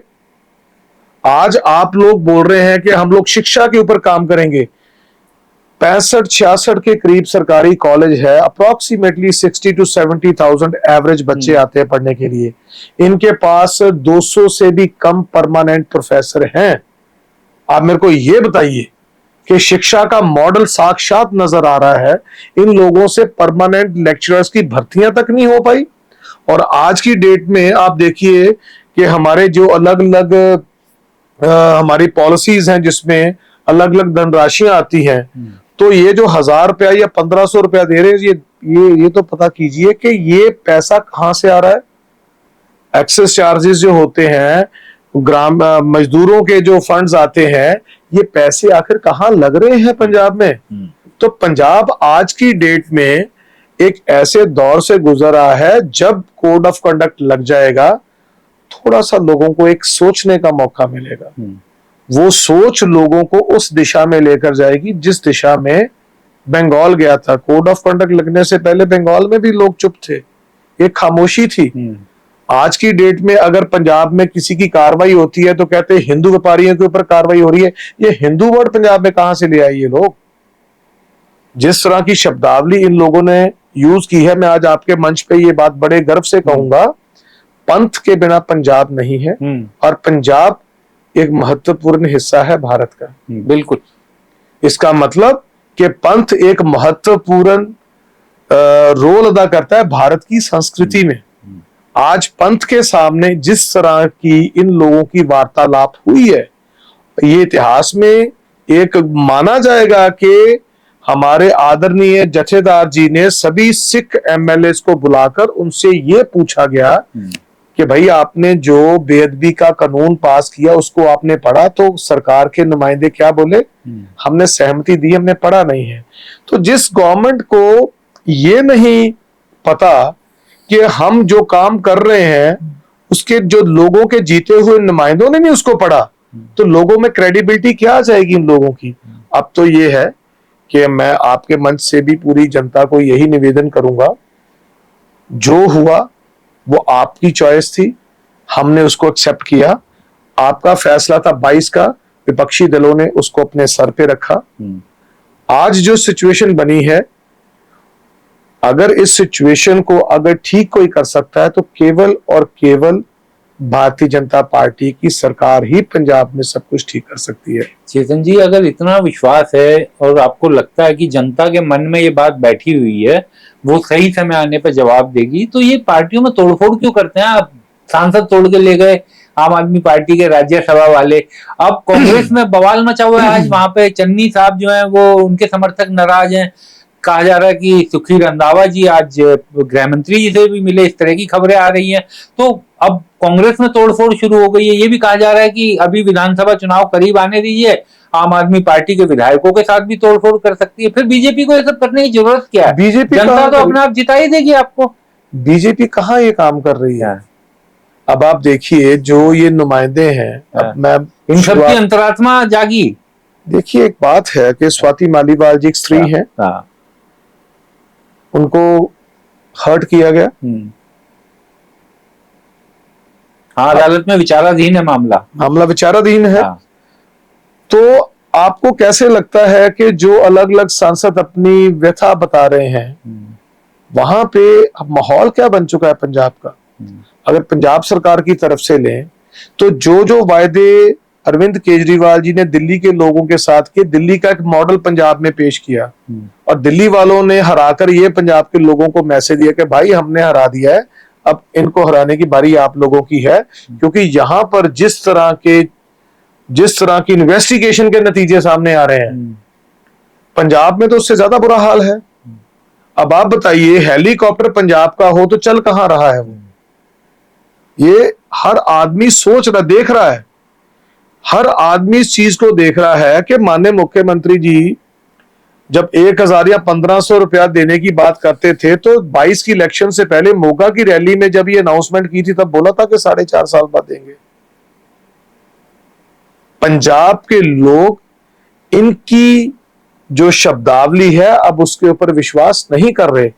आज आप लोग बोल रहे हैं कि हम लोग शिक्षा के ऊपर काम करेंगे, 65-66 के करीब सरकारी कॉलेज है, अप्रोक्सीमेटली 60 to 70,000 एवरेज बच्चे आते हैं पढ़ने के लिए, इनके पास 200 से भी कम परमानेंट प्रोफेसर हैं। आप मेरे को ये बताइए कि शिक्षा का मॉडल साक्षात नजर आ रहा है, इन लोगों से परमानेंट लेक्चरर्स की भर्तियां तक नहीं हो पाई। और आज की डेट में आप देखिए कि हमारे जो अलग अलग हमारी पॉलिसीज हैं जिसमें अलग अलग धनराशियां आती हैं, तो ये जो 1,000 रुपया या 1,500 रुपया दे रहे हैं, ये तो पता कीजिए कि ये पैसा कहां से आ रहा है। एक्सेस चार्जेस जो होते हैं, ग्राम मजदूरों के जो फंड्स आते हैं, ये पैसे आखिर कहां लग रहे हैं पंजाब में। तो पंजाब आज की डेट में एक ऐसे दौर से गुजर रहा है जब कोड ऑफ कंडक्ट लग जाएगा, थोड़ा सा लोगों को एक सोचने का मौका मिलेगा। वो सोच लोगों को उस दिशा में लेकर जाएगी जिस दिशा में बंगाल गया था। कोड ऑफ कंडक्ट लगने से पहले बंगाल में भी लोग चुप थे, एक खामोशी थी। आज की डेट में अगर पंजाब में किसी की कार्रवाई होती है तो कहते हैं हिंदू व्यापारियों के ऊपर कार्रवाई हो रही है। ये हिंदू वर्ड पंजाब में कहां से ले आए ये लोग? जिस तरह की शब्दावली इन लोगों ने यूज की है, मैं आज आपके मंच पे ये बात बड़े गर्व से कहूंगा, पंथ के बिना पंजाब नहीं है, और पंजाब एक महत्वपूर्ण हिस्सा है भारत का। बिल्कुल, इसका मतलब कि पंथ एक महत्वपूर्ण रोल अदा करता है भारत की संस्कृति में। आज पंथ के सामने जिस तरह की इन लोगों की वार्तालाप हुई है, ये इतिहास में एक माना जाएगा कि हमारे आदरणीय जथेदार जी ने सभी सिख एमएलए को बुलाकर उनसे ये पूछा गया कि भाई आपने जो बेअदबी का कानून पास किया उसको आपने पढ़ा? तो सरकार के नुमाइंदे क्या बोले? हमने सहमति दी, हमने पढ़ा नहीं है। तो जिस गवर्नमेंट को ये नहीं पता कि हम जो काम कर रहे हैं उसके जो लोगों के जीते हुए नुमाइंदों ने नहीं उसको पढ़ा, तो लोगों में क्रेडिबिलिटी क्या आ जाएगी इन लोगों की? अब तो ये है कि मैं आपके मंच से भी पूरी जनता को यही निवेदन करूंगा, जो हुआ वो आपकी चॉइस थी, हमने उसको एक्सेप्ट किया। आपका फैसला था 22 का, विपक्षी दलों ने उसको अपने सर पे रखा। आज जो सिचुएशन बनी है, अगर इस सिचुएशन को अगर ठीक कोई कर सकता है तो केवल और केवल भारतीय जनता पार्टी की सरकार ही पंजाब में सब कुछ ठीक कर सकती है। चेतन जी, अगर इतना विश्वास है और आपको लगता है कि जनता के मन में ये बात बैठी हुई है, वो सही समय आने पर जवाब देगी, तो ये पार्टियों में तोड़फोड़ क्यों करते हैं? आप सांसद तोड़ के ले गए आम आदमी पार्टी के राज्यसभा वाले, अब कांग्रेस में बवाल मचा हुआ है। आज वहां पे चन्नी साहब जो है वो उनके समर्थक नाराज हैं। कहा जा रहा है कि सुखी रंधावा जी आज गृह मंत्री जी से भी मिले, इस तरह की खबरें आ रही हैं। तो अब कांग्रेस में तोड़फोड़ शुरू हो गई है। ये भी कहा जा रहा है कि अभी विधानसभा चुनाव करीब आने दीजिए, आम आदमी पार्टी के विधायकों के साथ भी तोड़फोड़ कर सकती है। फिर बीजेपी को ये सब करने की जरूरत क्या है? बीजेपी जनता तो अपने आप जिता ही देगी आपको। बीजेपी कहाँ ये काम कर रही है? अब आप देखिए जो ये नुमाइंदे हैं, अब मैं इन सबकी अंतरात्मा जागी। देखिए एक बात है कि स्वाति मालीवाल जी एक स्त्री हैं, उनको हर्ट किया गया। हाँ, अदालत में विचाराधीन है मामला विचाराधीन है। तो आपको कैसे लगता है कि जो अलग अलग सांसद अपनी व्यथा बता रहे हैं, वहां पे अब माहौल क्या बन चुका है पंजाब का? अगर पंजाब सरकार की तरफ से लें तो जो वायदे अरविंद केजरीवाल जी ने दिल्ली के लोगों के साथ किए, दिल्ली का एक मॉडल पंजाब में पेश किया और दिल्ली वालों ने हराकर ये पंजाब के लोगों को मैसेज दिया कि भाई हमने हरा दिया है, अब इनको हराने की बारी आप लोगों की है। क्योंकि यहां पर जिस तरह की इन्वेस्टिगेशन के नतीजे सामने आ रहे हैं, पंजाब में तो उससे ज्यादा बुरा हाल है। अब आप बताइए, हेलीकॉप्टर पंजाब का हो तो चल कहां रहा है वो? ये हर आदमी सोच रहा, देख रहा है, हर आदमी इस चीज को देख रहा है कि माननीय मुख्यमंत्री जी जब 1000 या 1500 रुपया देने की बात करते थे तो 22 की इलेक्शन से पहले मोगा की रैली में जब ये अनाउंसमेंट की थी तब बोला था कि 4.5 साल बाद देंगे। पंजाब के लोग इनकी जो शब्दावली है अब उसके ऊपर विश्वास नहीं कर रहे।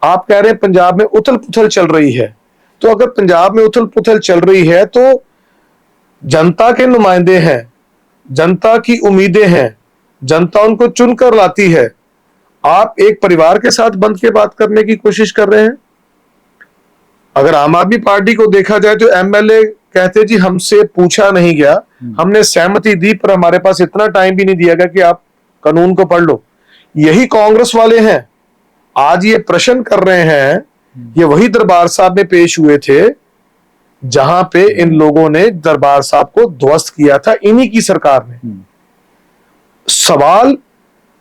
आप कह रहे हैं पंजाब में उथल पुथल चल रही है, तो अगर पंजाब में उथल पुथल चल रही है तो जनता के नुमाइंदे हैं, जनता की उम्मीदें हैं, जनता उनको चुनकर लाती है। आप एक परिवार के साथ बंद के बात करने की कोशिश कर रहे हैं। अगर आम आदमी पार्टी को देखा जाए तो एमएलए कहते जी हमसे पूछा नहीं गया, हमने सहमति दी पर हमारे पास इतना टाइम भी नहीं दिया गया कि आप कानून को पढ़ लो। यही कांग्रेस वाले हैं, आज ये प्रश्न कर रहे हैं, ये वही दरबार साहब में पेश हुए थे जहां पे इन लोगों ने दरबार साहब को ध्वस्त किया था, इन्हीं की सरकार ने। सवाल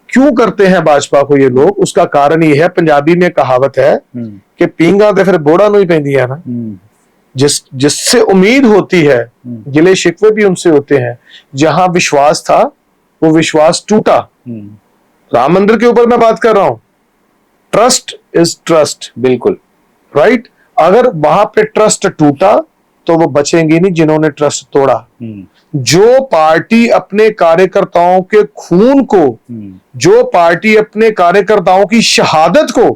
क्यों करते हैं भाजपा को ये लोग? उसका कारण ये है, पंजाबी में कहावत है कि पींगा तो फिर बोड़ा नहीं पैंदी है ना। जिससे उम्मीद होती है, गिले शिकवे भी उनसे होते हैं। जहां विश्वास था वो विश्वास टूटा। राम मंदिर के ऊपर मैं बात कर रहा हूं, ट्रस्ट इज ट्रस्ट, बिल्कुल राइट। अगर वहां पे ट्रस्ट टूटा तो वो बचेंगे नहीं जिन्होंने ट्रस्ट तोड़ा। जो पार्टी अपने कार्यकर्ताओं के खून को, जो पार्टी अपने कार्यकर्ताओं की शहादत को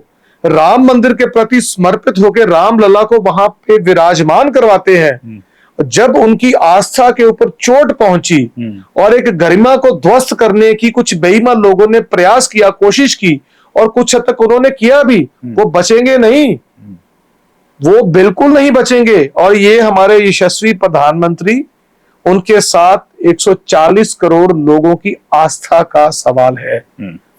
राम मंदिर के प्रति समर्पित होकर राम लला को वहां पे विराजमान करवाते हैं, जब उनकी आस्था के ऊपर चोट पहुंची और एक गरिमा को ध्वस्त करने की कुछ बेईमान लोगों ने प्रयास किया, कोशिश की, और कुछ हद तक उन्होंने किया भी, वो बचेंगे नहीं, वो बिल्कुल नहीं बचेंगे। और ये हमारे यशस्वी प्रधानमंत्री, उनके साथ 140 करोड़ लोगों की आस्था का सवाल है।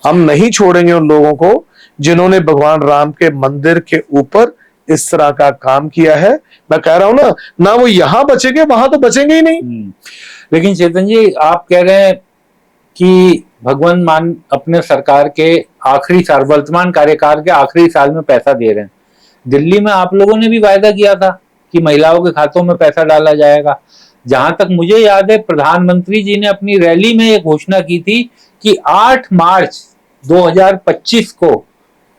हम नहीं छोड़ेंगे उन लोगों को जिन्होंने भगवान राम के मंदिर के ऊपर इस तरह का काम किया है। मैं कह रहा हूं ना वो यहां बचेंगे, वहां तो बचेंगे ही नहीं। लेकिन चेतन जी, आप कह रहे हैं कि भगवंत मान अपने सरकार के आखिरी साल, वर्तमान कार्यकाल के आखिरी साल में पैसा दे रहे हैं। दिल्ली में आप लोगों ने भी वायदा किया था कि महिलाओं के खातों में पैसा डाला जाएगा। जहां तक मुझे याद है, प्रधानमंत्री जी ने अपनी रैली में एक घोषणा की थी कि 8 मार्च 2025 को,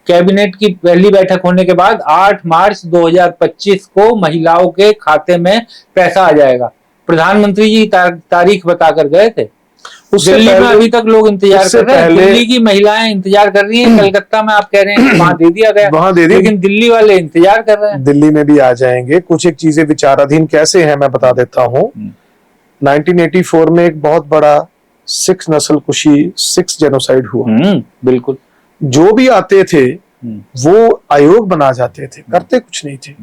कैबिनेट की पहली बैठक होने के बाद 8 मार्च 2025 को महिलाओं के खाते में पैसा आ जाएगा। प्रधानमंत्री जी तारीख बताकर गए थे। दिल्ली में अभी तक लोग इंतजार कर रहे हैं। दिल्ली की महिलाएं इंतजार कर रही हैं। कलकत्ता में आप कह रहे हैं वहां दे दिया गया, वहां दे दिया, लेकिन दिल्ली वाले इंतजार कर रहे हैं। दिल्ली में भी आ जाएंगे। कुछ एक चीजें विचाराधीन कैसे हैं मैं बता देता हूं। 1984 में एक बहुत बड़ा सिख नस्लकुशी, सिख जेनोसाइड हुआ। बिल्कुल। जो भी आते थे वो आयोग बना जाते थे, करते कुछ नहीं थे।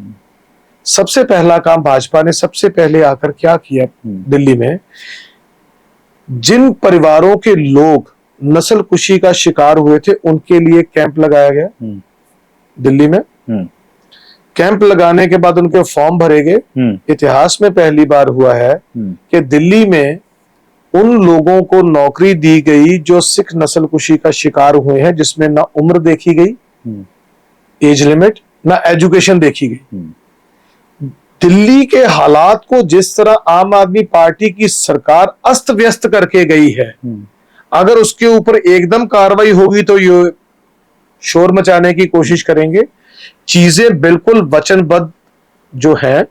सबसे पहला काम भाजपा ने सबसे पहले आकर क्या किया दिल्ली में, जिन परिवारों के लोग नस्लकुशी का शिकार हुए थे उनके लिए कैंप लगाया गया दिल्ली में। कैंप लगाने के बाद उनके फॉर्म भरे गए। इतिहास में पहली बार हुआ है कि दिल्ली में उन लोगों को नौकरी दी गई जो सिख नस्लकुशी का शिकार हुए हैं, जिसमें ना उम्र देखी गई, एज लिमिट, ना एजुकेशन देखी गई। दिल्ली के हालात को जिस तरह आम आदमी पार्टी की सरकार अस्त व्यस्त करके गई है, अगर उसके ऊपर एकदम कार्रवाई होगी तो ये शोर मचाने की कोशिश करेंगे। चीजें बिल्कुल वचनबद्ध जो है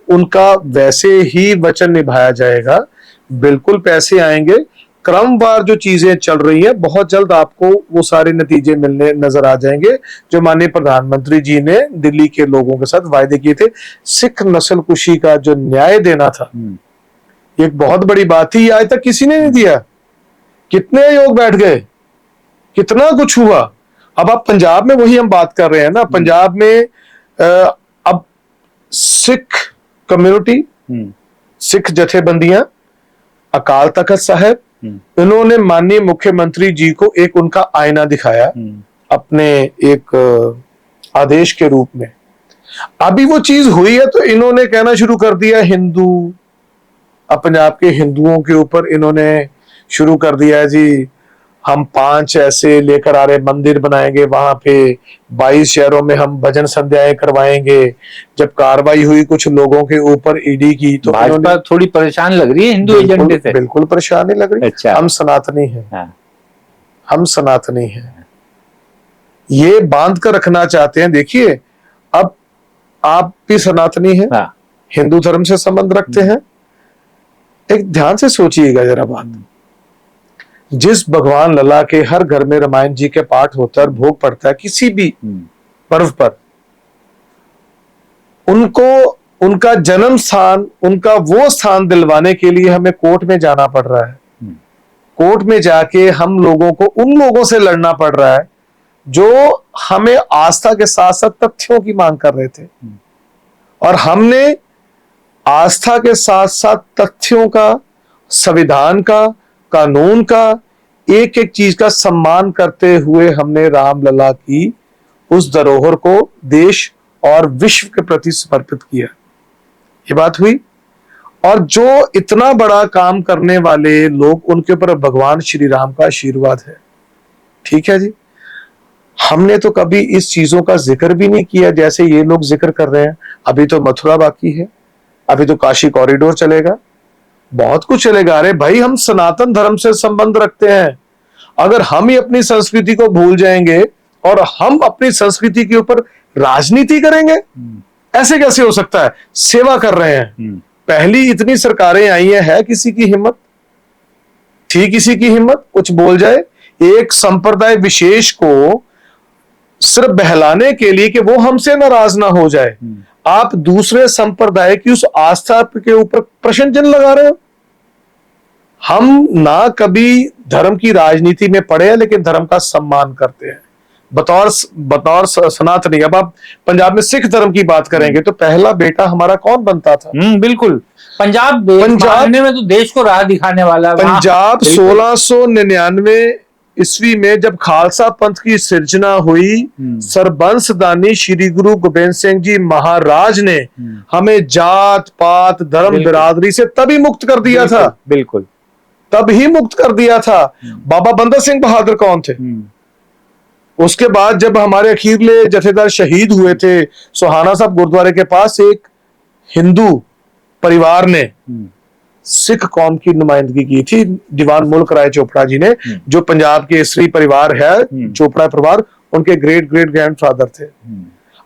उनका वैसे ही वचन निभाया जाएगा। बिल्कुल पैसे आएंगे। क्रमवार जो चीजें चल रही हैं, बहुत जल्द आपको वो सारे नतीजे मिलने नजर आ जाएंगे जो माननीय प्रधानमंत्री जी ने दिल्ली के लोगों के साथ वायदे किए थे। सिख नस्लकुशी का जो न्याय देना था, एक बहुत बड़ी बात थी, आज तक किसी ने नहीं दिया। कितने आयोग बैठ गए, कितना कुछ हुआ। अब आप पंजाब में वही हम बात कर रहे हैं ना, पंजाब में अब सिख कम्युनिटी, सिख जथेबंदियां, अकाल तख्त साहब, इन्होंने माननीय मुख्यमंत्री जी को एक उनका आईना दिखाया अपने एक आदेश के रूप में। अभी वो चीज हुई है तो इन्होंने कहना शुरू कर दिया हिंदू, अब पंजाब के हिंदुओं के ऊपर इन्होंने शुरू कर दिया है जी, हम 5 ऐसे लेकर आ रहे मंदिर बनाएंगे, वहां पे 22 शहरों में हम भजन संध्याएं करवाएंगे। जब कार्रवाई हुई कुछ लोगों के ऊपर ईडी की तो भाजपा थोड़ी परेशान लग रही है हिंदू एजेंडे से। बिल्कुल परेशान नहीं लग रही। अच्छा। हम सनातनी हैं। हाँ। हम सनातनी हैं, ये बांध कर रखना चाहते हैं। देखिए, अब आप भी सनातनी हैं। हाँ। हिंदू धर्म से संबंध रखते हैं। एक ध्यान से सोचिएगा जरा बात, जिस भगवान लला के हर घर में रामायण जी के पाठ होता है और भोग पड़ता है किसी भी पर्व पर, उनको उनका जन्म स्थान, उनका वो स्थान दिलवाने के लिए हमें कोर्ट में जाना पड़ रहा है। कोर्ट में जाके हम लोगों को उन लोगों से लड़ना पड़ रहा है जो हमें आस्था के साथ साथ तथ्यों की मांग कर रहे थे, और हमने आस्था के साथ साथ तथ्यों का, संविधान का, कानून का, एक एक चीज का सम्मान करते हुए हमने रामलला की उस धरोहर को देश और विश्व के प्रति समर्पित किया। ये बात हुई। और जो इतना बड़ा काम करने वाले लोग, उनके ऊपर भगवान श्री राम का आशीर्वाद है। ठीक है जी, हमने तो कभी इस चीजों का जिक्र भी नहीं किया जैसे ये लोग जिक्र कर रहे हैं। अभी तो मथुरा बाकी है, अभी तो काशी कॉरिडोर चलेगा, बहुत कुछ चलेगा। अरे भाई, हम सनातन धर्म से संबंध रखते हैं। अगर हम ही अपनी संस्कृति को भूल जाएंगे और हम अपनी संस्कृति के ऊपर राजनीति करेंगे, ऐसे कैसे हो सकता है? सेवा कर रहे हैं। पहली इतनी सरकारें आई है किसी की हिम्मत थी, किसी की हिम्मत कुछ बोल जाए एक संप्रदाय विशेष को सिर्फ बहलाने के लिए कि वो हमसे नाराज ना हो जाए, आप दूसरे संप्रदाय की उस आस्था के ऊपर प्रश्न चिन्ह लगा रहे हो। हम ना कभी धर्म की राजनीति में पड़े हैं, लेकिन धर्म का सम्मान करते हैं बतौर सनातनी। अब आप पंजाब में सिख धर्म की बात करेंगे तो पहला बेटा हमारा कौन बनता था? बिल्कुल, पंजाब में तो देश को राह दिखाने वाला। पंजाब 1699 ईस्वी में जब खालसा पंथ की सिर्जना हुई, सरबंस दानी श्री गुरु गोबिंद सिंह जी महाराज ने हमें जात पात धर्म बिरादरी से तभी मुक्त कर दिया था, बिल्कुल तभी मुक्त कर दिया था। बाबा बंदा सिंह बहादुर कौन थे? उसके बाद जब हमारे अखीरले जथेदार शहीद हुए थे सोहाना साहब गुरुद्वारे के पास, एक हिंदू परिवार ने सिख कौम की नुमाइंदगी की थी, दीवान मुल्क राय चोपड़ा जी ने, जो पंजाब के केसरी परिवार है, चोपड़ा परिवार, उनके ग्रेट ग्रेट ग्रैंडफादर थे।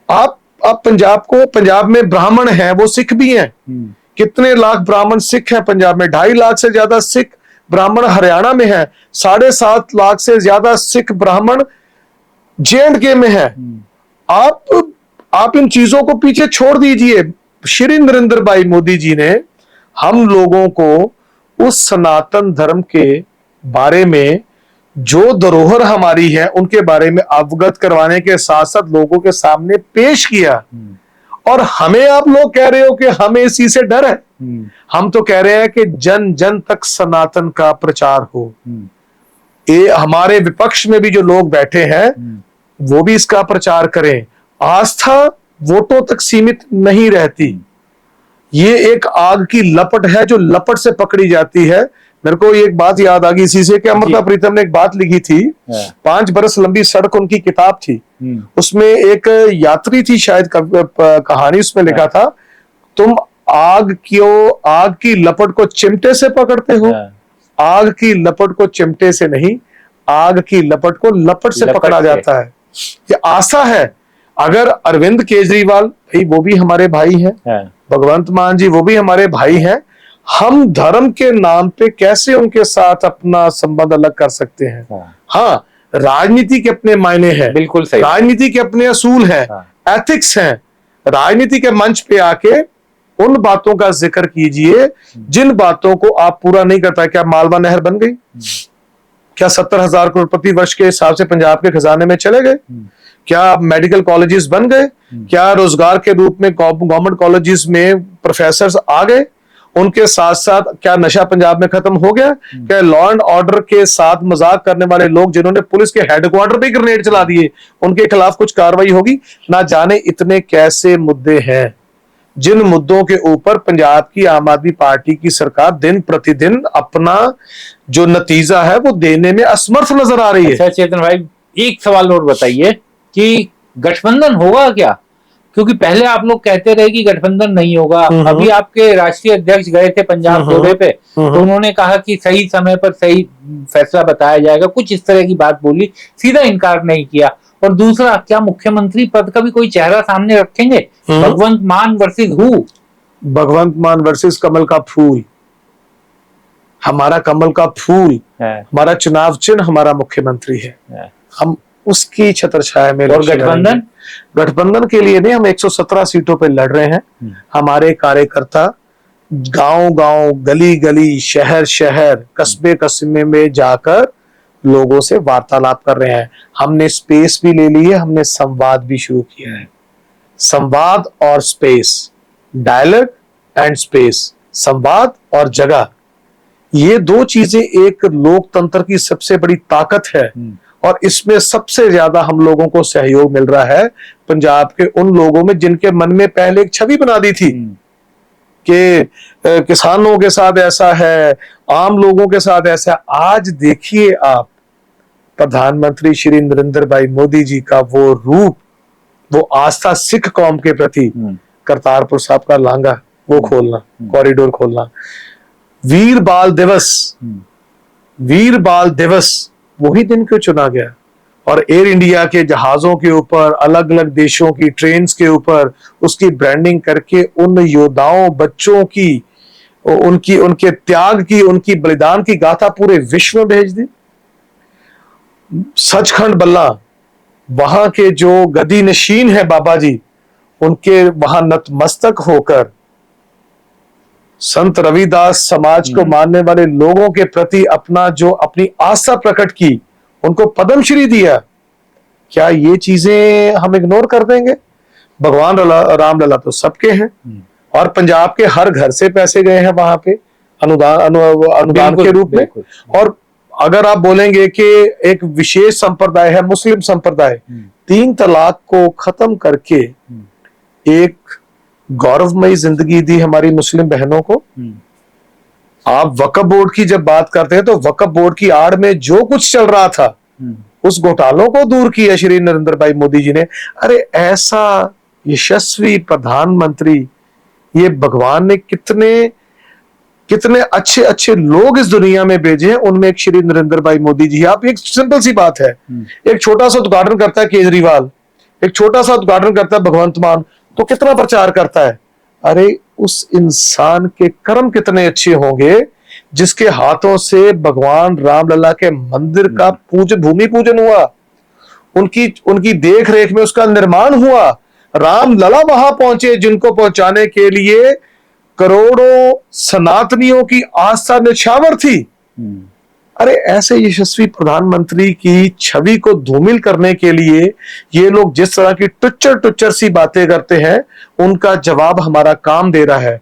आप पंजाब में ब्राह्मण हैं, वो सिख भी हैं। कितने लाख ब्राह्मण सिख हैं पंजाब में? 2.5 लाख से ज्यादा सिख ब्राह्मण हरियाणा में है, 7.5 लाख से ज्यादा सिख ब्राह्मण J&K में है। आप इन चीजों को पीछे छोड़ दीजिए। श्री नरेंद्र भाई मोदी जी ने हम लोगों को उस सनातन धर्म के बारे में, जो धरोहर हमारी है, उनके बारे में अवगत करवाने के साथ साथ लोगों के सामने पेश किया। और हमें आप लोग कह रहे हो कि हमें इसी से डर है। हम तो कह रहे हैं कि जन जन तक सनातन का प्रचार हो। ये हमारे विपक्ष में भी जो लोग बैठे हैं वो भी इसका प्रचार करें। आस्था वोटों तक सीमित नहीं रहती, ये एक आग की लपट है जो लपट से पकड़ी जाती है। मेरे को एक बात याद आ गई इसी से कि अमृता प्रीतम ने एक बात लिखी थी, 5 बरस लंबी सड़क उनकी किताब थी, उसमें एक यात्री थी शायद, कहानी उसमें लिखा था, तुम आग की लपट को चिमटे से पकड़ते हो, आग की लपट को चिमटे से नहीं, आग की लपट को लपट से पकड़ा जाता है। ये आशा है। अगर अरविंद केजरीवाल भाई, वो भी हमारे भाई हैं, भगवंत मान जी वो भी हमारे भाई हैं, हम धर्म के नाम पे कैसे उनके साथ अपना संबंध अलग कर सकते हैं? हाँ, राजनीति के अपने मायने हैं, बिल्कुल सही, राजनीति के अपने असूल हैं, एथिक्स हैं। राजनीति के मंच पे आके उन बातों का जिक्र कीजिए जिन बातों को आप पूरा नहीं कर पाए। क्या मालवा नहर बन गई? क्या 70,000 करोड़ प्रति वर्ष के हिसाब से पंजाब के खजाने में चले गए? क्या मेडिकल कॉलेजेस बन गए? क्या रोजगार के रूप में गवर्नमेंट कॉलेजेस में प्रोफेसर्स आ गए? उनके साथ साथ क्या नशा पंजाब में खत्म हो गया? क्या लॉ एंड ऑर्डर के साथ मजाक करने वाले लोग जिन्होंने पुलिस के हेडक्वार्टर पे ग्रेनेड चला दिए, उनके खिलाफ कुछ कार्रवाई होगी? ना जाने इतने कैसे मुद्दे हैं जिन मुद्दों के ऊपर पंजाब की आम आदमी पार्टी की सरकार दिन प्रतिदिन अपना जो नतीजा है वो देने में असमर्थ नजर आ रही है। अच्छा चेतन भाई, एक सवाल और बताइए कि गठबंधन होगा क्या? क्योंकि पहले आप लोग कहते रहे कि गठबंधन नहीं होगा। अभी आपके राष्ट्रीय अध्यक्ष गए थे पंजाब दौरे पे, तो उन्होंने कहा कि सही समय पर सही फैसला बताया जाएगा, कुछ इस तरह की बात बोली, सीधा इनकार नहीं किया। और दूसरा, क्या मुख्यमंत्री पद का भी कोई चेहरा सामने रखेंगे? भगवंत मान वर्सेस हु? भगवंत मान वर्सेस कमल का फूल। हमारा कमल का फूल है, हमारा चुनाव चिन्ह हमारा मुख्यमंत्री है। हम उसकी छत्र छाया में। और गठबंधन के लिए नहीं, हम 117 सीटों पे लड़ रहे हैं। हमारे कार्यकर्ता गांव गांव, गली गली, शहर शहर, कस्बे कस्बे में जाकर लोगों से वार्तालाप कर रहे हैं। हमने स्पेस भी ले ली है, हमने संवाद भी शुरू किया है। संवाद और स्पेस, डायलॉग एंड स्पेस, संवाद और जगह, ये दो चीजें एक लोकतंत्र की सबसे बड़ी ताकत है। और इसमें सबसे ज्यादा हम लोगों को सहयोग मिल रहा है पंजाब के उन लोगों में जिनके मन में पहले एक छवि बना दी थी कि किसानों के साथ ऐसा है, आम लोगों के साथ ऐसा है। आज देखिए आप, प्रधानमंत्री श्री नरेंद्र भाई मोदी जी का वो रूप, वो आस्था सिख कौम के प्रति, करतारपुर साहब का लांघा वो खोलना, कॉरिडोर खोलना, वीर बाल दिवस वही दिन क्यों चुना गया? और एयर इंडिया के जहाजों के ऊपर, अलग अलग देशों की ट्रेन के ऊपर उसकी ब्रांडिंग करके उन योद्धाओं, बच्चों की, उनके त्याग की, उनकी बलिदान की गाथा पूरे विश्व में भेज दी। सचखंड बल्ला, वहां के जो गदी नशीन है बाबा जी, उनके वहां नतमस्तक होकर संत रविदास समाज को मानने वाले लोगों के प्रति अपनी आस्था प्रकट की, उनको पद्मश्री दिया। क्या ये चीजें हम इग्नोर कर देंगे? भगवान रामलला तो सबके हैं और पंजाब के हर घर से पैसे गए हैं वहां पे अनुदान के रूप में। और अगर आप बोलेंगे कि एक विशेष संप्रदाय है मुस्लिम संप्रदाय, 3 तलाक को खत्म करके एक गौरवमयी जिंदगी दी हमारी मुस्लिम बहनों को। आप वक्फ बोर्ड की जब बात करते हैं तो वक्फ बोर्ड की आड़ में जो कुछ चल रहा था उस घोटालों को दूर किया श्री नरेंद्र भाई मोदी जी ने। अरे ऐसा यशस्वी प्रधानमंत्री, ये भगवान ने कितने कितने अच्छे अच्छे लोग इस दुनिया में भेजे हैं, उनमें एक श्री नरेंद्र भाई मोदी जी। आप एक सिंपल सी बात है, एक छोटा सा उद्घाटन करता है केजरीवाल, एक छोटा सा उद्घाटन करता है भगवंत मान, तो कितना प्रचार करता है। अरे उस इंसान के कर्म कितने अच्छे होंगे जिसके हाथों से भगवान रामलला के मंदिर का भूमि पूजन हुआ, उनकी देख रेख में उसका निर्माण हुआ। रामलला वहां पहुंचे जिनको पहुंचाने के लिए करोड़ों सनातनियों की आस्था निछावर थी। अरे ऐसे यशस्वी प्रधानमंत्री की छवि को धूमिल करने के लिए ये लोग जिस तरह की टुच्चर टुच्चर सी बातें करते हैं, उनका जवाब हमारा काम दे रहा है।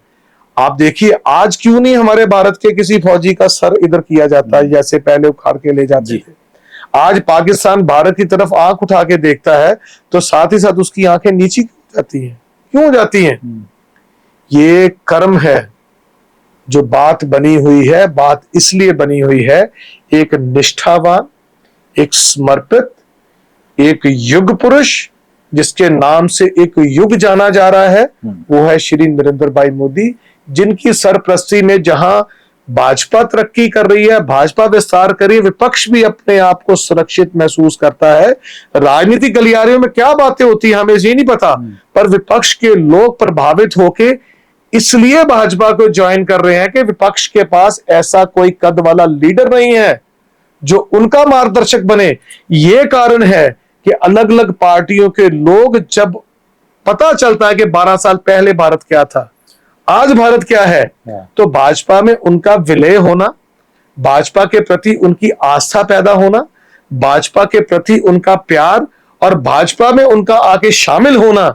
आप देखिए आज क्यों नहीं हमारे भारत के किसी फौजी का सर इधर किया जाता है जैसे पहले उखाड़ के ले जाते थे। आज पाकिस्तान भारत की तरफ आंख उठा के देखता है तो साथ ही साथ उसकी आंखें नीची जाती हैं। क्यों जाती हैं? ये कर्म है। जो बात बनी हुई है, बात इसलिए बनी हुई है, एक निष्ठावान, एक समर्पित, एक युग पुरुष जिसके नाम से एक युग जाना जा रहा है, वो है श्री नरेंद्र भाई मोदी, जिनकी सरप्रस्ती में जहां भाजपा तरक्की कर रही है, भाजपा विस्तार कर रही है, विपक्ष भी अपने आप को सुरक्षित महसूस करता है। राजनीतिक गलियारियों में क्या बातें होती है हमें ये नहीं पता, पर विपक्ष के लोग प्रभावित होके इसलिए भाजपा को ज्वाइन कर रहे हैं कि विपक्ष के पास ऐसा कोई कद वाला लीडर नहीं है जो उनका मार्गदर्शक बने। यह कारण है कि अलग अलग पार्टियों के लोग, जब पता चलता है कि 12 साल पहले भारत क्या था, आज भारत क्या है, तो भाजपा में उनका विलय होना, भाजपा के प्रति उनकी आस्था पैदा होना, भाजपा के प्रति उनका प्यार और भाजपा में उनका आके शामिल होना